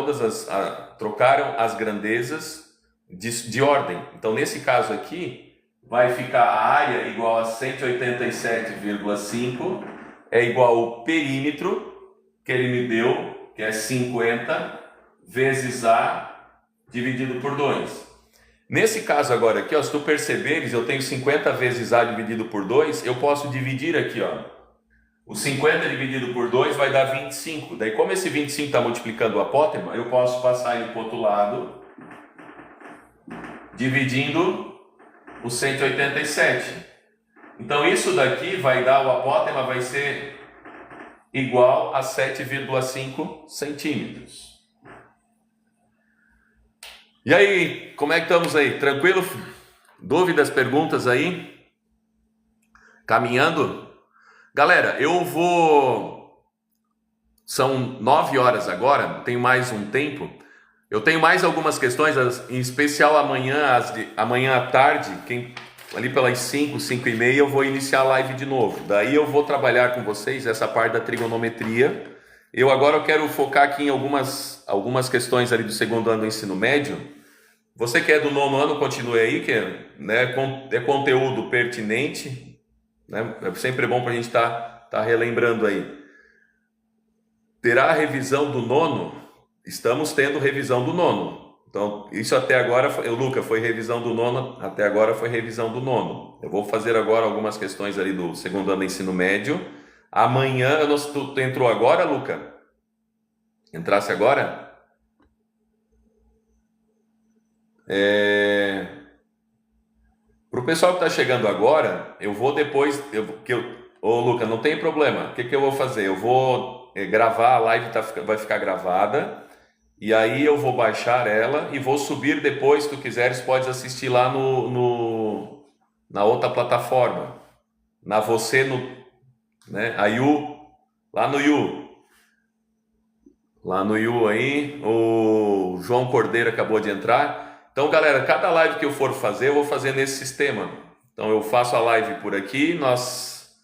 as grandezas de ordem. Então nesse caso aqui, vai ficar a área igual a 187,5, é igual ao perímetro que ele me deu, que é 50, vezes A dividido por 2. Nesse caso agora aqui, ó, se tu perceberes, eu tenho 50 vezes A dividido por 2, eu posso dividir aqui, ó. O 50 dividido por 2 vai dar 25. Daí, como esse 25 está multiplicando o apótema, eu posso passar ele para o outro lado, dividindo o 187. Então isso daqui vai dar, o apótema vai ser igual a 7,5 centímetros. E aí, como é que estamos aí? Tranquilo? Dúvidas, perguntas aí? Caminhando? Galera, são 9 horas agora, tenho mais um tempo. Eu tenho mais algumas questões, em especial amanhã à tarde, ali pelas 5, 5 e meia, eu vou iniciar a live de novo. Daí eu vou trabalhar com vocês essa parte da trigonometria. Eu quero focar aqui em algumas questões ali do segundo ano do ensino médio. Você que é do nono ano, continue aí, que é conteúdo pertinente, né? É sempre bom para a gente tá relembrando aí. Terá a revisão do nono? Estamos tendo revisão do nono. Então, isso até agora, Luca, foi revisão do nono, até agora foi revisão do nono. Eu vou fazer agora algumas questões ali do segundo ano do ensino médio. Amanhã, tu entrou agora, Luca? Entrasse agora? Para o pessoal que está chegando agora, eu vou depois... Luca, não tem problema. O que eu vou fazer? Eu vou gravar, a live vai ficar gravada. e aí eu vou baixar ela e vou subir depois, se tu quiseres, pode assistir lá na outra plataforma, na você, né, a Yu, lá no Yu. Lá no Yu aí, o João Cordeiro acabou de entrar. Então, galera, cada live que eu for fazer, eu vou fazer nesse sistema. Então, eu faço a live por aqui, nós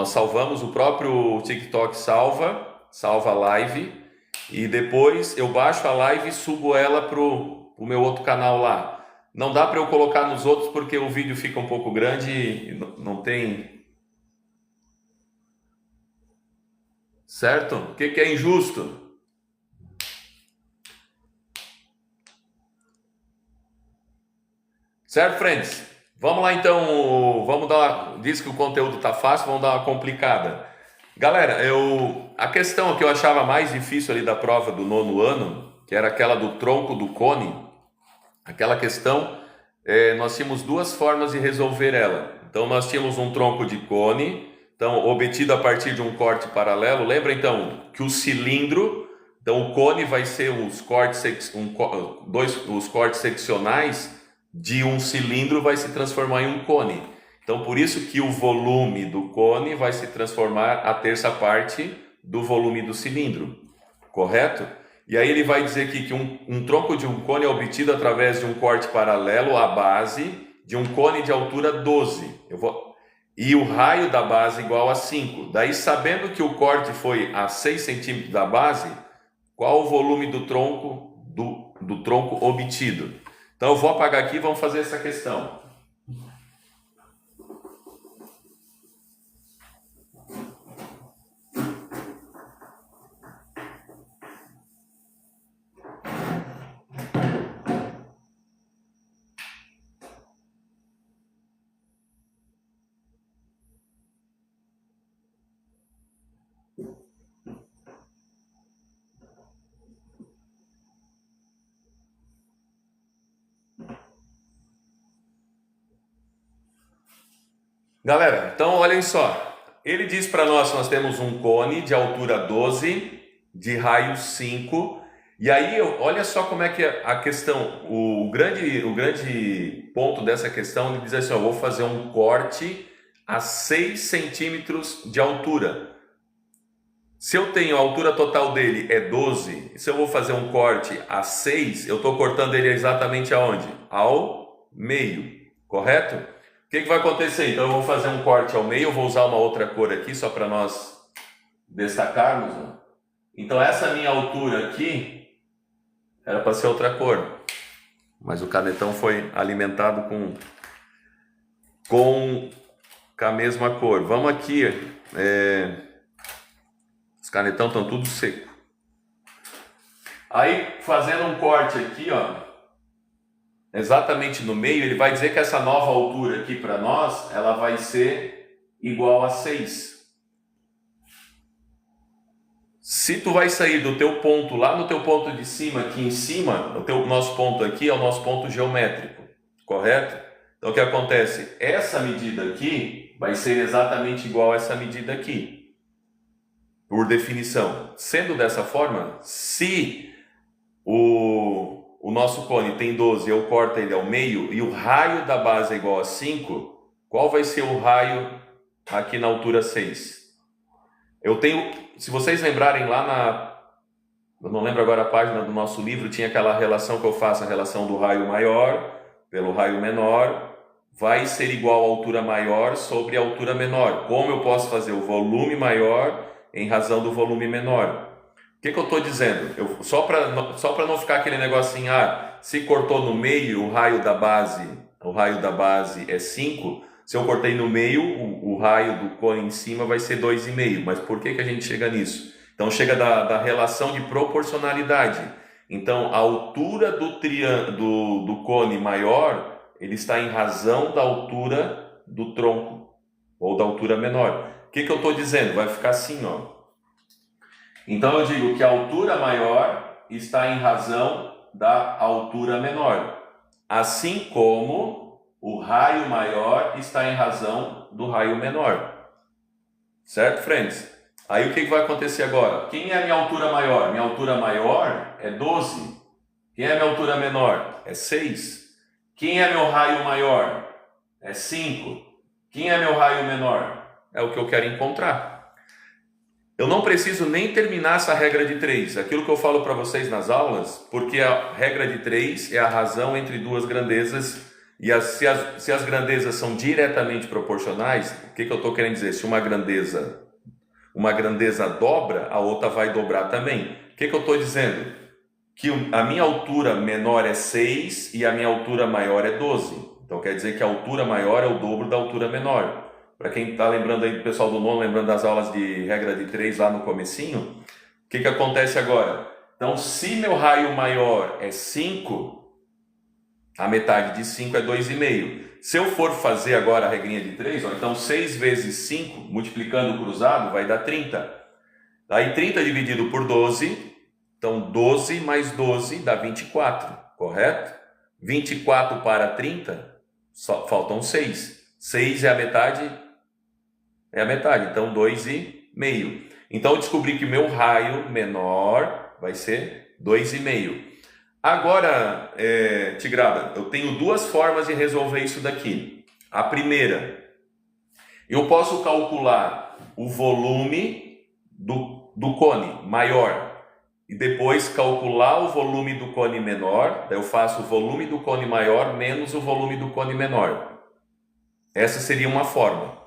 salvamos, o próprio TikTok salva a live, e depois eu baixo a live e subo ela pro meu outro canal lá. Não dá para eu colocar nos outros porque o vídeo fica um pouco grande e não tem... Certo? O que é injusto? Certo, friends? Vamos lá então, diz que o conteúdo tá fácil, vamos dar uma complicada. Galera, a questão que eu achava mais difícil ali da prova do 9º ano, que era aquela do tronco do cone, aquela questão, nós tínhamos duas formas de resolver ela. Então nós tínhamos um tronco de cone, então obtido a partir de um corte paralelo. Lembra então que o cilindro, então o cone vai ser os cortes seccionais de um cilindro vai se transformar em um cone. Então, por isso que o volume do cone vai se transformar a terça parte do volume do cilindro, correto? E aí ele vai dizer aqui que um tronco de um cone é obtido através de um corte paralelo à base de um cone de altura 12. E o raio da base igual a 5. Daí, sabendo que o corte foi a 6 centímetros da base, qual o volume do tronco obtido? Então eu vou apagar aqui e vamos fazer essa questão. Galera, então olhem só. Ele diz para nós temos um cone de altura 12, de raio 5. E aí, olha só como é que é a questão. O grande ponto dessa questão, ele diz assim, eu vou fazer um corte a 6 centímetros de altura. Se eu tenho a altura total dele é 12, se eu vou fazer um corte a 6, eu estou cortando ele exatamente aonde? Ao meio, correto? O que vai acontecer? Então eu vou fazer um corte ao meio, eu vou usar uma outra cor aqui, só para nós destacarmos. Então essa minha altura aqui, era para ser outra cor, mas o canetão foi alimentado com a mesma cor. Vamos aqui, os canetão estão tudo seco. Aí fazendo um corte aqui, ó, exatamente no meio, ele vai dizer que essa nova altura aqui para nós, ela vai ser igual a 6. Se tu vai sair do teu ponto, lá no teu ponto de cima, aqui em cima, nosso ponto aqui é o nosso ponto geométrico, correto? Então o que acontece? Essa medida aqui vai ser exatamente igual a essa medida aqui, por definição. Sendo dessa forma, se o nosso cone tem 12, eu corto ele ao meio e o raio da base é igual a 5, qual vai ser o raio aqui na altura 6? Eu tenho, se vocês lembrarem lá eu não lembro agora a página do nosso livro, tinha aquela relação que eu faço, a relação do raio maior pelo raio menor, vai ser igual à altura maior sobre a altura menor. Como eu posso fazer o volume maior em razão do volume menor? O que eu estou dizendo? Só para não ficar aquele negocinho, se cortou no meio o raio da base é 5, se eu cortei no meio, o raio do cone em cima vai ser 2,5. Mas por que a gente chega nisso? Então chega da relação de proporcionalidade. Então a altura do cone maior, ele está em razão da altura do tronco, ou da altura menor. O que eu estou dizendo? Vai ficar assim, ó. Então eu digo que a altura maior está em razão da altura menor, assim como o raio maior está em razão do raio menor. Certo, friends? Aí o que vai acontecer agora? Quem é a minha altura maior? Minha altura maior é 12. Quem é a minha altura menor? É 6. Quem é meu raio maior? É 5. Quem é meu raio menor? É o que eu quero encontrar. Eu não preciso nem terminar essa regra de 3. Aquilo que eu falo para vocês nas aulas, porque a regra de 3 é a razão entre duas grandezas. E se as grandezas são diretamente proporcionais, o que eu estou querendo dizer? Se uma grandeza dobra, a outra vai dobrar também. O que eu estou dizendo? Que a minha altura menor é 6 e a minha altura maior é 12. Então quer dizer que a altura maior é o dobro da altura menor. Para quem está lembrando aí do pessoal do nono, lembrando das aulas de regra de 3 lá no comecinho, o que acontece agora? Então, se meu raio maior é 5, a metade de 5 é 2,5. Se eu for fazer agora a regrinha de 3, então 6 vezes 5, multiplicando o cruzado, vai dar 30. Aí 30 dividido por 12, então 12 mais 12 dá 24, correto? 24 para 30, só faltam 6. 6 é a metade? É a metade, então 2,5. Então eu descobri que meu raio menor vai ser 2,5. Agora, Tigrada, eu tenho duas formas de resolver isso daqui. A primeira, eu posso calcular o volume do cone maior e depois calcular o volume do cone menor. Daí eu faço o volume do cone maior menos o volume do cone menor. Essa seria uma forma.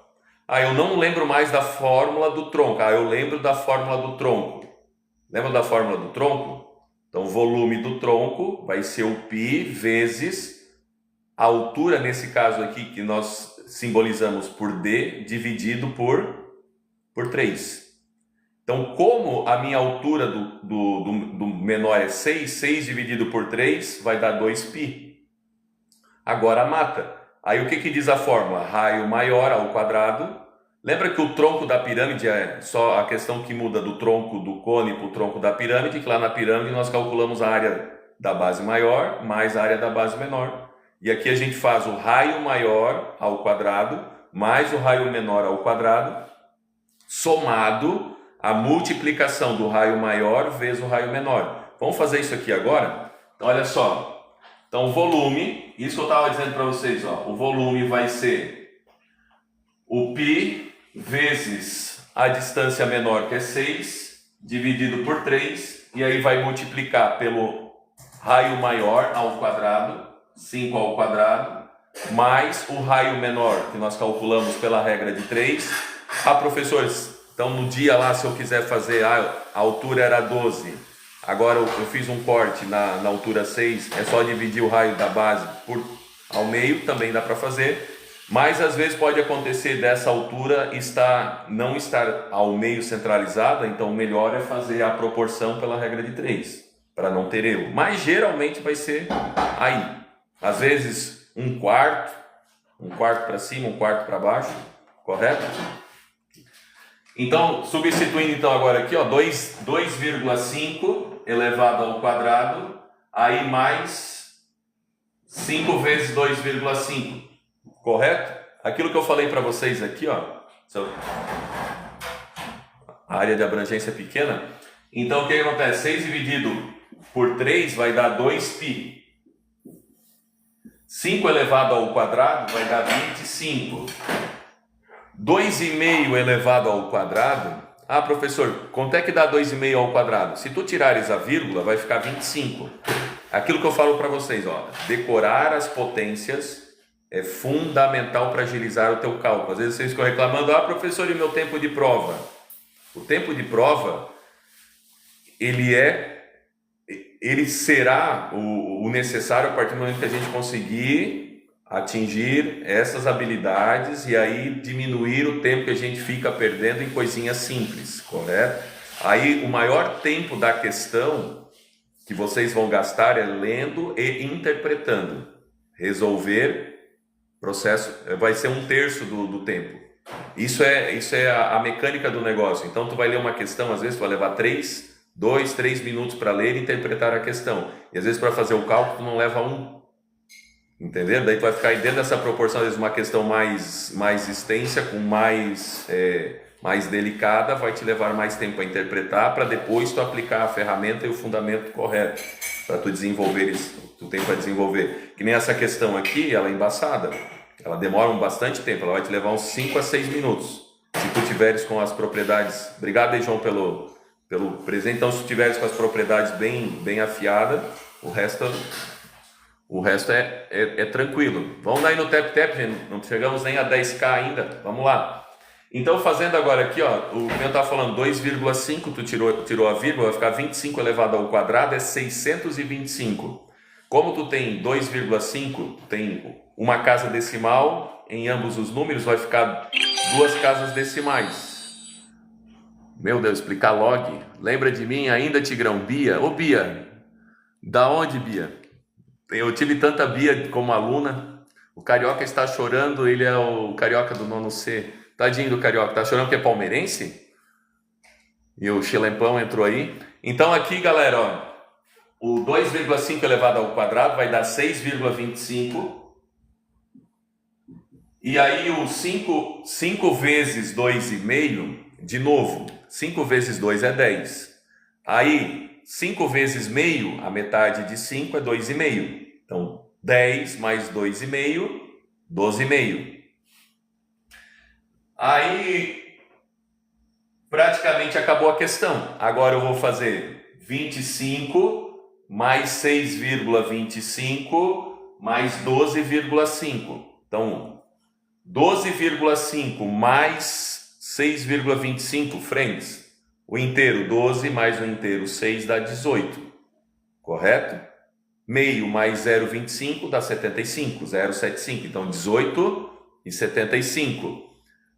Eu não lembro mais da fórmula do tronco. Eu lembro da fórmula do tronco. Lembra da fórmula do tronco? Então, o volume do tronco vai ser o π vezes a altura, nesse caso aqui, que nós simbolizamos por d, dividido por 3. Então, como a minha altura do menor é 6, 6 dividido por 3 vai dar 2π. Agora mata. Aí o que diz a fórmula? Raio maior ao quadrado. Lembra que o tronco da pirâmide é só a questão que muda do tronco do cone para o tronco da pirâmide, que lá na pirâmide nós calculamos a área da base maior mais a área da base menor. E aqui a gente faz o raio maior ao quadrado mais o raio menor ao quadrado, somado a multiplicação do raio maior vezes o raio menor. Vamos fazer isso aqui agora? Então, olha só. Então, o volume, isso que eu estava dizendo para vocês, o volume vai ser o π vezes a distância menor, que é 6, dividido por 3, e aí vai multiplicar pelo raio maior ao quadrado, 5 ao quadrado, mais o raio menor, que nós calculamos pela regra de 3. Professores, então no dia lá, se eu quiser fazer, a altura era 12. Agora eu fiz um corte na altura 6, é só dividir o raio da base ao meio, também dá para fazer. Mas às vezes pode acontecer dessa altura não estar ao meio centralizada, então o melhor é fazer a proporção pela regra de 3, para não ter erro. Mas geralmente vai ser aí. Às vezes um quarto para cima, um quarto para baixo, correto? Então, substituindo então agora aqui, 2,5 elevado ao quadrado, aí mais 5 vezes 2,5, correto? Aquilo que eu falei para vocês aqui, a área de abrangência é pequena, então o que acontece? 6 dividido por 3 vai dar 2π. 5 elevado ao quadrado vai dar 25. 2,5 elevado ao quadrado, professor, quanto é que dá 2,5 ao quadrado? Se tu tirares a vírgula, vai ficar 25. Aquilo que eu falo para vocês, decorar as potências é fundamental para agilizar o teu cálculo. Às vezes vocês ficam reclamando, professor, e meu tempo de prova? O tempo de prova, ele será o necessário a partir do momento que a gente conseguir atingir essas habilidades e aí diminuir o tempo que a gente fica perdendo em coisinhas simples, correto? Aí o maior tempo da questão que vocês vão gastar é lendo e interpretando. Resolver processo vai ser 1/3 do tempo. Isso é a mecânica do negócio. Então tu vai ler uma questão, às vezes tu vai levar 2, 3 minutos para ler e interpretar a questão. E às vezes para fazer o cálculo tu não leva 1. Entendeu? Daí tu vai ficar aí dentro dessa proporção, às vezes uma questão mais extensa, com mais mais delicada, vai te levar mais tempo a interpretar para depois tu aplicar a ferramenta e o fundamento correto para tu desenvolver isso, tu tem para desenvolver. Que nem essa questão aqui, ela é embaçada, ela demora bastante tempo, ela vai te levar uns 5 a 6 minutos. Se tu tiveres com as propriedades, obrigado aí, João, pelo presente. Então, se tu tiveres com as propriedades bem afiadas, o resto é tranquilo. Vamos aí no tap-tap, gente. Não chegamos nem a 10k ainda. Vamos lá. Então, fazendo agora aqui, ó, o que eu estava falando, 2,5, tu tirou a vírgula, vai ficar 25 elevado ao quadrado, é 625. Como tu tem 2,5, tem uma casa decimal em ambos os números, vai ficar 2 casas decimais. Meu Deus, explicar log. Lembra de mim ainda, Tigrão? Bia. Ô, Bia, da onde, Bia? Eu tive tanta Bia como aluna. O Carioca está chorando, ele é o Carioca do nono C. Tadinho do Carioca, tá chorando porque é palmeirense? E o Chilempão entrou aí. Então aqui, galera, ó, o 2,5 elevado ao quadrado vai dar 6,25. E aí o 5 vezes 2,5, de novo, 5 vezes 2 é 10. Aí 5 vezes meio, a metade de 5 é 2,5. Então 10 mais 2,5, 12,5. Aí, praticamente acabou a questão. Agora eu vou fazer 25 mais 6,25 mais 12,5. Então, 12,5 mais 6,25 frentes. O inteiro 12 mais o inteiro 6 dá 18. Correto? Meio mais 0,25 dá 75, 0,75. Então, 18 e 75.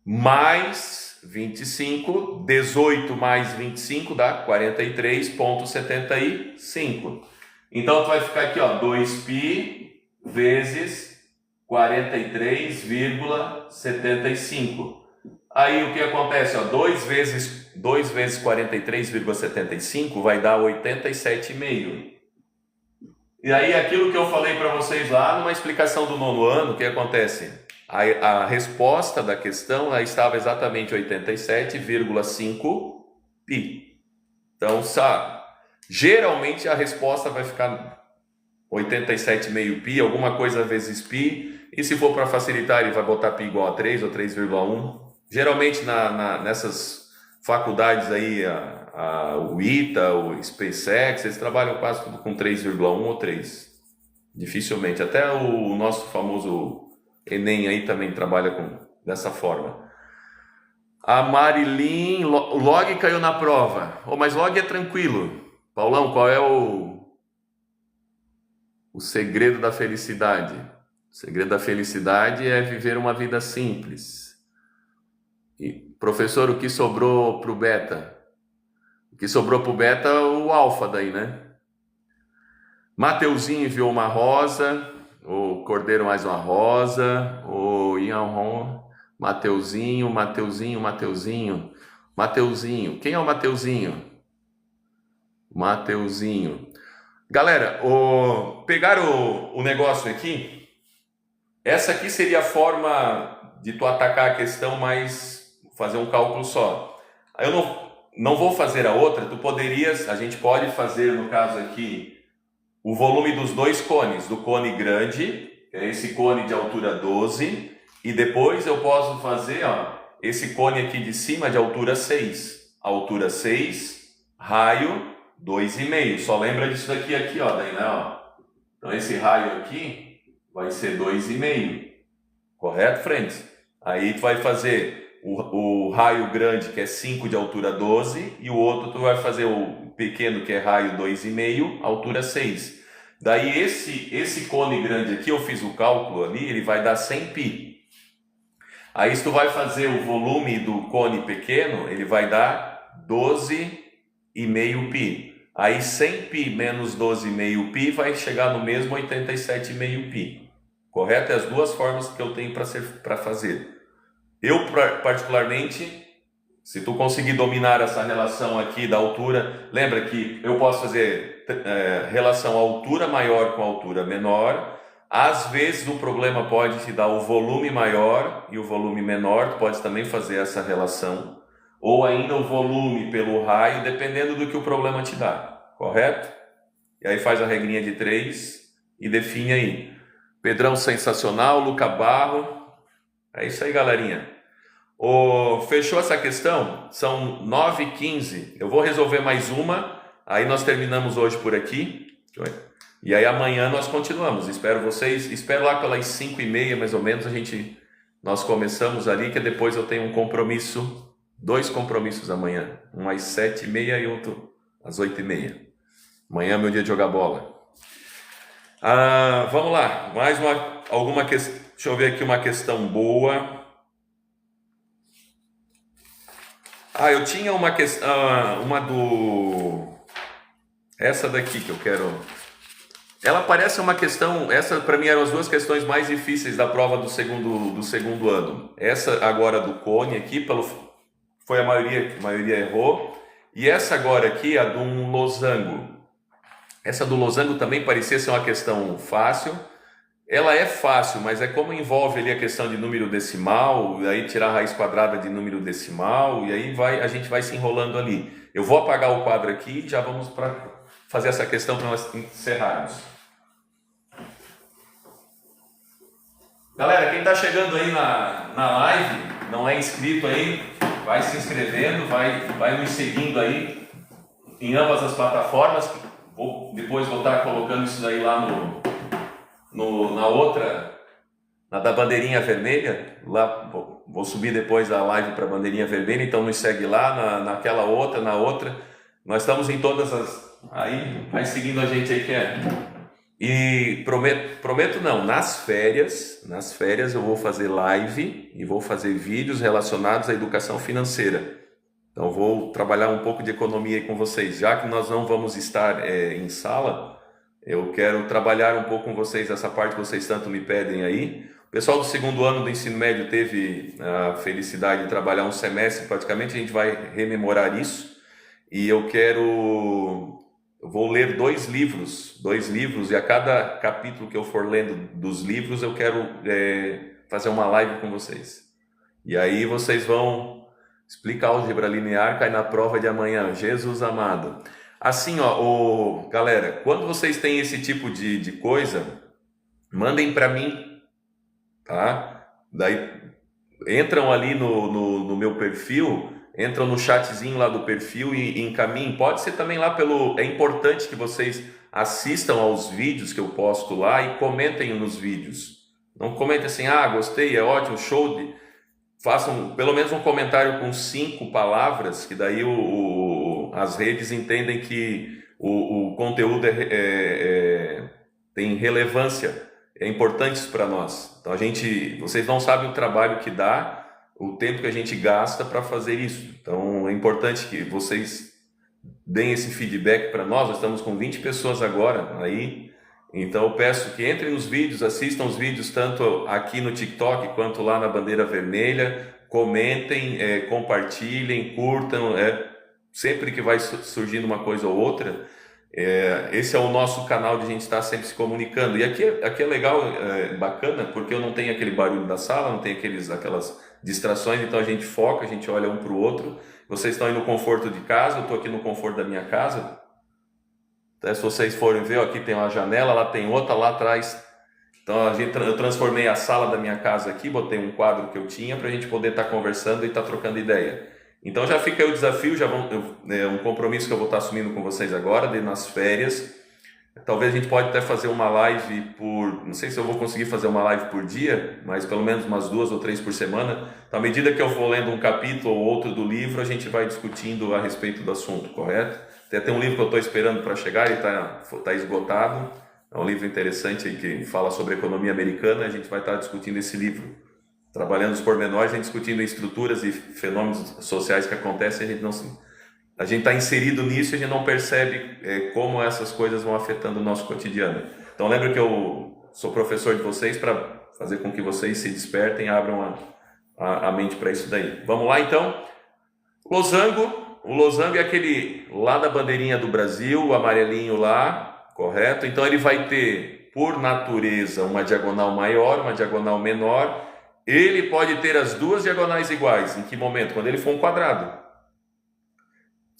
Mais 25, 18 mais 25 dá 43,75. Então, tu vai ficar aqui, ó, 2π vezes 43,75. Aí, o que acontece? Ó, 2 vezes 43,75 vai dar 87,5. E aí, aquilo que eu falei para vocês lá, numa explicação do nono ano, o que acontece? A resposta da questão estava exatamente 87,5 π. Então, sabe, geralmente a resposta vai ficar 87,5 π, alguma coisa vezes π, e se for para facilitar, ele vai botar π igual a 3 ou 3,1. Geralmente nessas faculdades aí, o ITA, o SpaceX, eles trabalham quase tudo com 3,1 ou 3. Dificilmente. Até o nosso famoso Enem aí também trabalha dessa forma. A Marilyn, o log caiu na prova. Mas log é tranquilo. Paulão, qual é o segredo da felicidade? O segredo da felicidade é viver uma vida simples. E, professor, o que sobrou para o beta? O que sobrou para o beta é o alfa daí, né? Mateuzinho enviou uma rosa. O Cordeiro mais uma rosa, o Ian Mateuzinho. Quem é o Mateuzinho? Mateuzinho. Galera, pegaram o negócio aqui? Essa aqui seria a forma de tu atacar a questão, mas fazer um cálculo só. Eu não vou fazer a outra, a gente pode fazer, no caso aqui, o volume dos dois cones, do cone grande, que é esse cone de altura 12, e depois eu posso fazer, ó, esse cone aqui de cima de altura 6. Altura 6, raio 2,5. Só lembra disso daqui, ó, daí, né, ó. Então esse raio aqui vai ser 2,5. Correto, friends? Aí tu vai fazer o raio grande, que é 5 de altura 12, e o outro tu vai fazer o pequeno, que é raio 2,5, altura 6. Daí esse cone grande aqui, eu fiz o cálculo ali, ele vai dar 100 π. Aí se tu vai fazer o volume do cone pequeno, ele vai dar 12,5 π. Aí 100 π menos 12,5 π vai chegar no mesmo 87,5 π. Correto? É as duas formas que eu tenho para fazer. Eu, particularmente, se tu conseguir dominar essa relação aqui da altura, lembra que eu posso fazer relação altura maior com altura menor. Às vezes o problema pode te dar o volume maior e o volume menor, tu pode também fazer essa relação. ou ainda o volume pelo raio, dependendo do que o problema te dá, correto? E aí faz a regrinha de 3 e define aí. Pedrão sensacional, Luca Barro, é isso aí, galerinha. Fechou essa questão? São 9h15, eu vou resolver mais uma, aí nós terminamos hoje por aqui, e aí amanhã nós continuamos. Espero vocês, espero lá pelas 5h30 mais ou menos, nós começamos ali, que depois eu tenho um compromisso, 2 compromissos amanhã, um às 7h30 e outro às 8h30. Amanhã é meu dia de jogar bola. Vamos lá, mais alguma questão, deixa eu ver aqui uma questão boa. Eu tinha uma questão, essa daqui que eu quero. Ela parece uma questão, essa para mim eram as 2 questões mais difíceis da prova do segundo ano. Essa agora do Cone aqui, foi a maioria errou. E essa agora aqui, a do losango. Essa do losango também parecia ser uma questão fácil. Ela é fácil, mas é como envolve ali a questão de número decimal, aí tirar a raiz quadrada de número decimal, e aí a gente vai se enrolando ali. Eu vou apagar o quadro aqui e já vamos para fazer essa questão para nós encerrarmos. Galera, quem está chegando aí na live, não é inscrito aí, vai se inscrevendo, vai nos seguindo aí em ambas as plataformas. Depois vou estar colocando isso daí lá na outra, na da bandeirinha vermelha. Lá vou subir depois a live para a bandeirinha vermelha, então nos segue lá, naquela outra, na outra. Nós estamos em todas as... Aí vai seguindo a gente aí que é. E prometo não, nas férias eu vou fazer live e vou fazer vídeos relacionados à educação financeira. Então vou trabalhar um pouco de economia aí com vocês. Já que nós não vamos estar em sala, eu quero trabalhar um pouco com vocês essa parte que vocês tanto me pedem aí. O pessoal do segundo ano do ensino médio teve a felicidade de trabalhar um semestre praticamente, a gente vai rememorar isso. E eu vou ler 2 livros, e a cada capítulo que eu for lendo dos livros, eu quero fazer uma live com vocês. E aí vocês vão explicar álgebra linear, cai na prova de amanhã, Jesus amado. Assim, galera, quando vocês têm esse tipo de coisa, mandem para mim, tá? Daí entram ali no meu perfil, entram no chatzinho lá do perfil e encaminhem. Pode ser também lá é importante que vocês assistam aos vídeos que eu posto lá e comentem nos vídeos. Não comentem assim, gostei, é ótimo, façam pelo menos um comentário com 5 palavras, que daí as redes entendem que o conteúdo tem relevância, é importante isso para nós. Então vocês não sabem o trabalho que dá, o tempo que a gente gasta para fazer isso. Então é importante que vocês deem esse feedback para nós. Nós estamos com 20 pessoas agora aí. Então eu peço que entrem nos vídeos, assistam os vídeos tanto aqui no TikTok quanto lá na Bandeira Vermelha, comentem, compartilhem, curtam, sempre que vai surgindo uma coisa ou outra. Esse é o nosso canal de a gente estar sempre se comunicando. E aqui é legal, bacana, porque eu não tenho aquele barulho da sala, não tenho aquelas distrações, então a gente foca, a gente olha um para o outro. Vocês estão aí no conforto de casa, eu estou aqui no conforto da minha casa. Se vocês forem ver, aqui tem uma janela, lá tem outra, lá atrás. Então eu transformei a sala da minha casa aqui, botei um quadro que eu tinha para a gente poder estar conversando e estar trocando ideia. Então já fica aí o desafio, um compromisso que eu vou estar assumindo com vocês agora, nas férias. Talvez a gente pode até fazer uma live não sei se eu vou conseguir fazer uma live por dia, mas pelo menos umas 2 ou 3 por semana. Então, à medida que eu vou lendo um capítulo ou outro do livro, a gente vai discutindo a respeito do assunto, correto? Tem até um livro que eu estou esperando para chegar, ele está esgotado. É um livro interessante aí que fala sobre economia americana. A gente vai estar discutindo esse livro, trabalhando os pormenores, a gente discutindo estruturas e fenômenos sociais que acontecem. A gente está inserido nisso e a gente não percebe como essas coisas vão afetando o nosso cotidiano. Então lembra que eu sou professor de vocês para fazer com que vocês se despertem e abram a mente para isso daí. Vamos lá então? O losango é aquele lá da bandeirinha do Brasil, o amarelinho lá, correto? Então ele vai ter, por natureza, uma diagonal maior, uma diagonal menor. Ele pode ter as 2 diagonais iguais. Em que momento? Quando ele for um quadrado.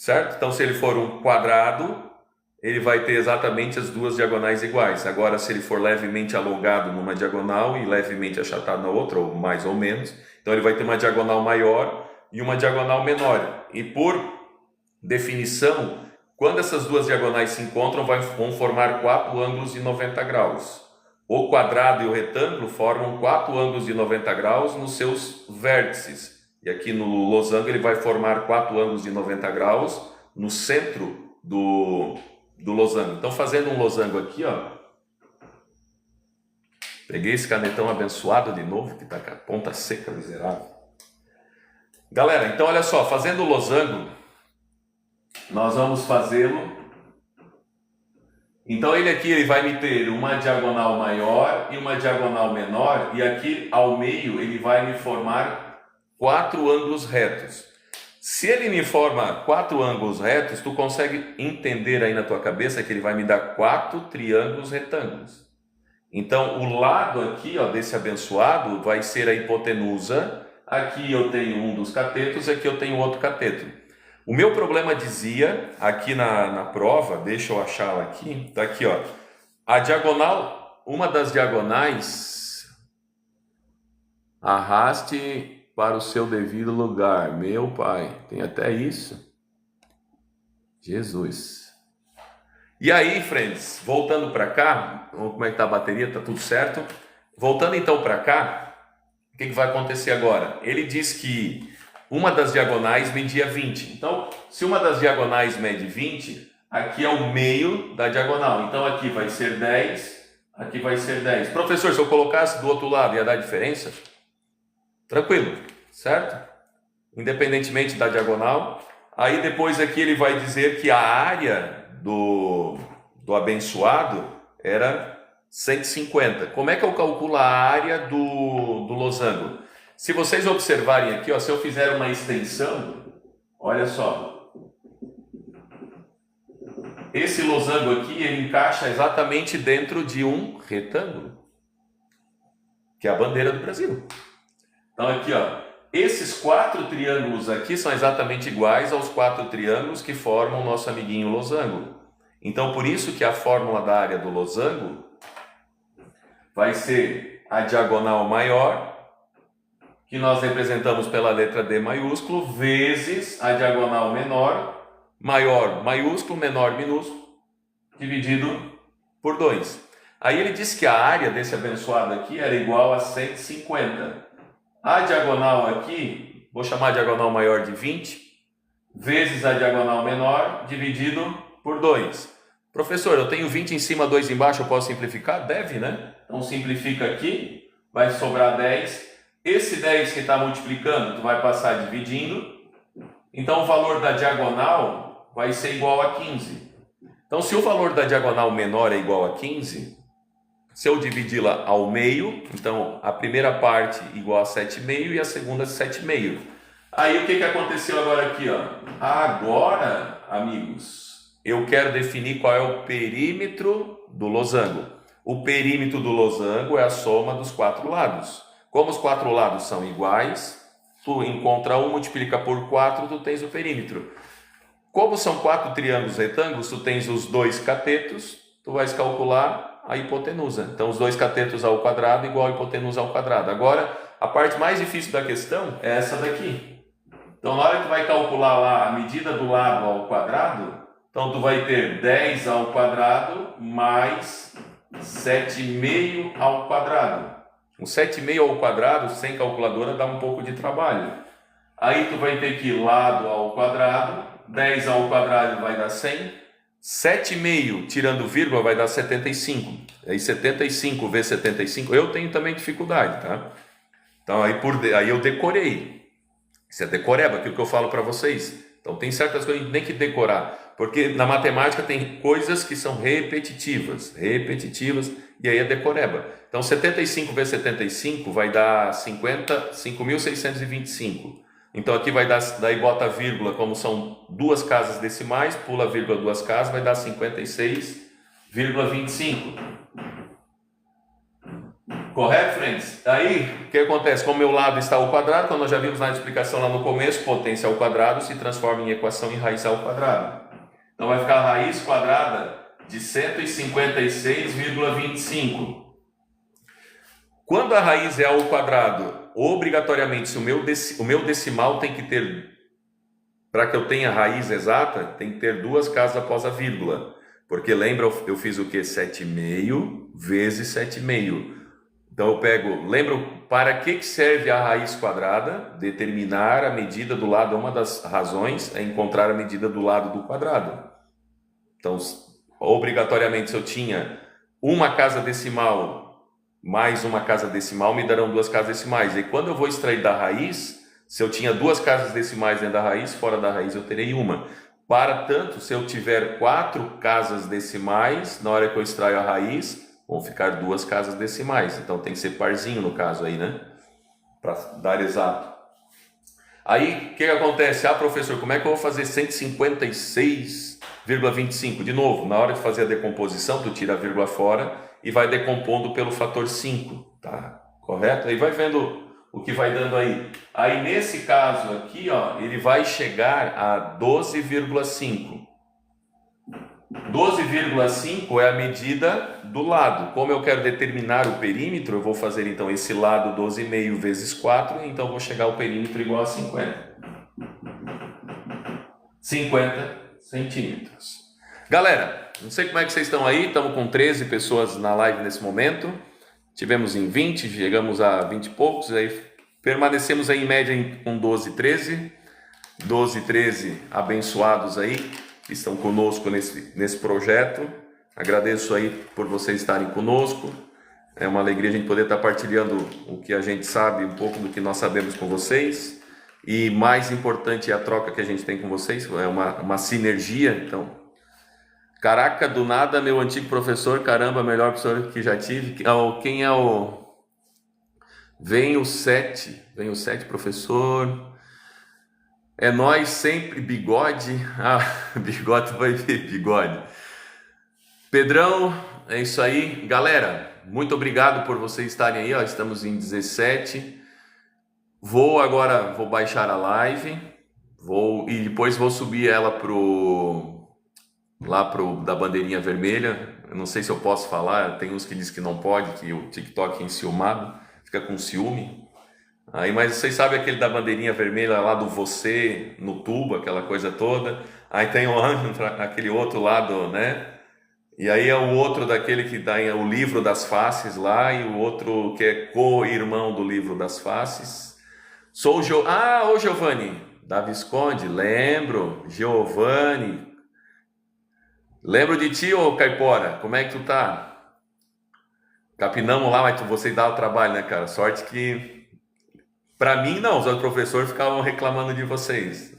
certo? Então, se ele for um quadrado, ele vai ter exatamente as duas diagonais iguais. Agora, se ele for levemente alongado numa diagonal e levemente achatado na outra, ou mais ou menos, então ele vai ter uma diagonal maior e uma diagonal menor. E por definição, quando essas duas diagonais se encontram, vão formar 4 ângulos de 90 graus. O quadrado e o retângulo formam 4 ângulos de 90 graus nos seus vértices. E aqui no losango ele vai formar 4 ângulos de 90 graus no centro do losango. Então, fazendo um losango aqui, ó. Peguei esse canetão abençoado de novo, que tá com a ponta seca, miserável. Galera, então olha só, fazendo o losango, nós vamos fazê-lo. Então, ele vai me ter uma diagonal maior e uma diagonal menor, e aqui ao meio ele vai me formar 4 ângulos retos. Se ele me forma 4 ângulos retos, tu consegue entender aí na tua cabeça que ele vai me dar 4 triângulos retângulos. Então, o lado aqui, ó, desse abençoado vai ser a hipotenusa. Aqui eu tenho um dos catetos, aqui eu tenho outro cateto. O meu problema dizia, aqui na prova, deixa eu achá-la aqui, tá aqui, ó. A diagonal, uma das diagonais, arraste para o seu devido lugar. Meu pai, tem até isso? Jesus. E aí, friends, voltando para cá, como é que tá a bateria? Tá tudo certo? Voltando então para cá, o que vai acontecer agora? Ele diz que uma das diagonais media 20. Então, se uma das diagonais mede 20, aqui é o meio da diagonal. Então, aqui vai ser 10, aqui vai ser 10. Professor, se eu colocasse do outro lado, ia dar diferença? Tranquilo, certo? Independentemente da diagonal. Aí depois aqui ele vai dizer que a área do abençoado era 150. Como é que eu calculo a área do losango? Se vocês observarem aqui, ó, se eu fizer uma extensão, olha só. Esse losango aqui, ele encaixa exatamente dentro de um retângulo, que é a bandeira do Brasil. Então aqui, ó, esses 4 triângulos aqui são exatamente iguais aos 4 triângulos que formam o nosso amiguinho losango. Então, por isso que a fórmula da área do losango vai ser a diagonal maior, que nós representamos pela letra D maiúsculo, vezes a diagonal menor, maior maiúsculo, menor minúsculo, dividido por 2. Aí ele diz que a área desse abençoado aqui era igual a 150. A diagonal aqui, vou chamar a diagonal maior de 20, vezes a diagonal menor, dividido por 2. Professor, eu tenho 20 em cima, 2 embaixo, eu posso simplificar? Deve, né? Então simplifica aqui, vai sobrar 10. Esse 10 que está multiplicando, tu vai passar dividindo. Então o valor da diagonal vai ser igual a 15. Então se o valor da diagonal menor é igual a 15, se eu dividi-la ao meio, então a primeira parte igual a 7,5 e a segunda 7,5. Aí o que aconteceu agora aqui, ó? Agora, amigos, eu quero definir qual é o perímetro do losango. O perímetro do losango é a soma dos 4 lados. Como os 4 lados são iguais, tu encontra um, multiplica por 4, tu tens o perímetro. Como são 4 triângulos retângulos, tu tens os 2 catetos, tu vais calcular a hipotenusa. Então, os 2 catetos ao quadrado igual a hipotenusa ao quadrado. Agora, a parte mais difícil da questão é essa daqui. Então, na hora que tu vai calcular lá a medida do lado ao quadrado, então tu vai ter 10 ao quadrado mais 7,5 ao quadrado. Um 7,5 ao quadrado, sem calculadora, dá um pouco de trabalho. Aí tu vai ter que ir lado ao quadrado, 10 ao quadrado vai dar 100, 7,5 tirando vírgula vai dar 75. Aí 75 vezes 75, eu tenho também dificuldade, tá? Então aí eu decorei. Isso é decoreba, aquilo que eu falo para vocês. Então tem certas coisas que a gente tem que decorar, porque na matemática tem coisas que são repetitivas, e aí é decoreba. Então 75 vezes 75 vai dar 5.625. Então aqui vai dar, daí bota vírgula, como são 2 casas decimais, pula vírgula 2 casas, vai dar 56,25. Correto, friends? Aí, o que acontece? Como o meu lado está ao quadrado, como nós já vimos na explicação lá no começo, potência ao quadrado se transforma em equação em raiz ao quadrado. Então vai ficar a raiz quadrada de 156,25. Quando a raiz é ao quadrado, obrigatoriamente, se o meu decimal tem que ter, para que eu tenha raiz exata, tem que ter duas casas após a vírgula. Porque lembra, eu fiz o que? 7,5 vezes 7,5. Então eu pego, lembra para que serve a raiz quadrada? Determinar a medida do lado, uma das razões é encontrar a medida do lado do quadrado. Então, obrigatoriamente, se eu tinha uma casa decimal mais uma casa decimal, me darão duas casas decimais. E quando eu vou extrair da raiz, se eu tinha duas casas decimais dentro da raiz, fora da raiz eu terei uma. Para tanto, se eu tiver 4 casas decimais, na hora que eu extraio a raiz, vão ficar 2 casas decimais. Então tem que ser parzinho no caso aí, né? Para dar exato. Aí, o que acontece? Ah, professor, como é que eu vou fazer 156,25? De novo, na hora de fazer a decomposição, tu tira a vírgula fora e vai decompondo pelo fator 5, tá? Correto? Aí vai vendo o que vai dando aí. Aí, nesse caso aqui, ó, ele vai chegar a 12,5. 12,5 é a medida do lado. Como eu quero determinar o perímetro, eu vou fazer então esse lado 12,5 vezes 4, então vou chegar ao perímetro igual a 50 centímetros. Galera, não sei como é que vocês estão aí, estamos com 13 pessoas na live nesse momento, tivemos em 20, chegamos a 20 e poucos, aí permanecemos aí em média com 12, 13 abençoados aí, que estão conosco nesse projeto. Agradeço aí por vocês estarem conosco. É uma alegria a gente poder estar partilhando o que a gente sabe, um pouco do que nós sabemos com vocês. E mais importante é a troca que a gente tem com vocês, é uma sinergia. Então, caraca, do nada, meu antigo professor, caramba, melhor professor que já tive. Quem é o... Vem o 7, professor... É nós sempre, bigode. Ah, bigode vai ver, bigode. Pedrão, é isso aí. Galera, muito obrigado por vocês estarem aí. Ó, estamos em 17. Vou baixar a live. E depois vou subir ela da bandeirinha vermelha. Eu não sei se eu posso falar. Tem uns que dizem que não pode, que o TikTok é enciumado, fica com ciúme. Aí, mas vocês sabem aquele da bandeirinha vermelha lá do você, no tubo, aquela coisa toda. Aí tem aquele outro lado, né? E aí é o outro daquele que dá o livro das faces lá, e o outro que é co-irmão do livro das faces. Sou o ô Giovanni, da Visconde, lembro. Giovanni. Lembro de ti, ô Caipora, como é que tu tá? Capinamos lá, mas você dá o trabalho, né, cara? Sorte que... Para mim, não, os outros professores ficavam reclamando de vocês.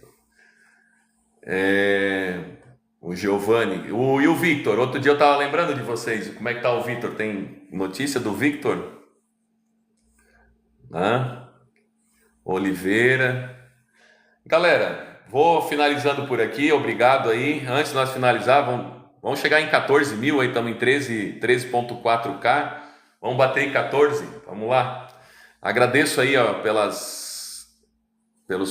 O Giovanni, e o Victor. Outro dia eu estava lembrando de vocês. Como é que tá o Victor? Tem notícia do Victor? Oliveira. Galera, vou finalizando por aqui. Obrigado aí. Antes de nós finalizar, vamos chegar em 14 mil. Aí estamos em 13,4K. Vamos bater em 14. Vamos lá. Agradeço aí, ó, pelos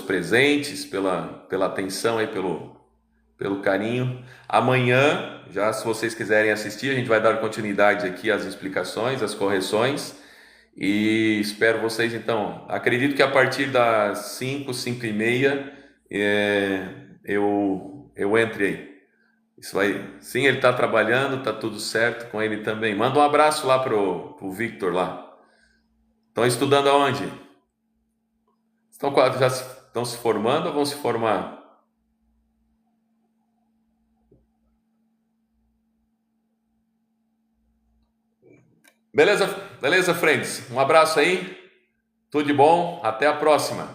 presentes, pela atenção aí, pelo carinho. Amanhã, já se vocês quiserem assistir, a gente vai dar continuidade aqui às explicações, às correções. E espero vocês, então. Acredito que a partir das 5h30, eu entre aí. Isso aí. Sim, ele está trabalhando, está tudo certo com ele também. Manda um abraço lá pro Victor lá. Estão estudando aonde? Já estão se formando ou vão se formar? Beleza, friends? Um abraço aí. Tudo de bom. Até a próxima.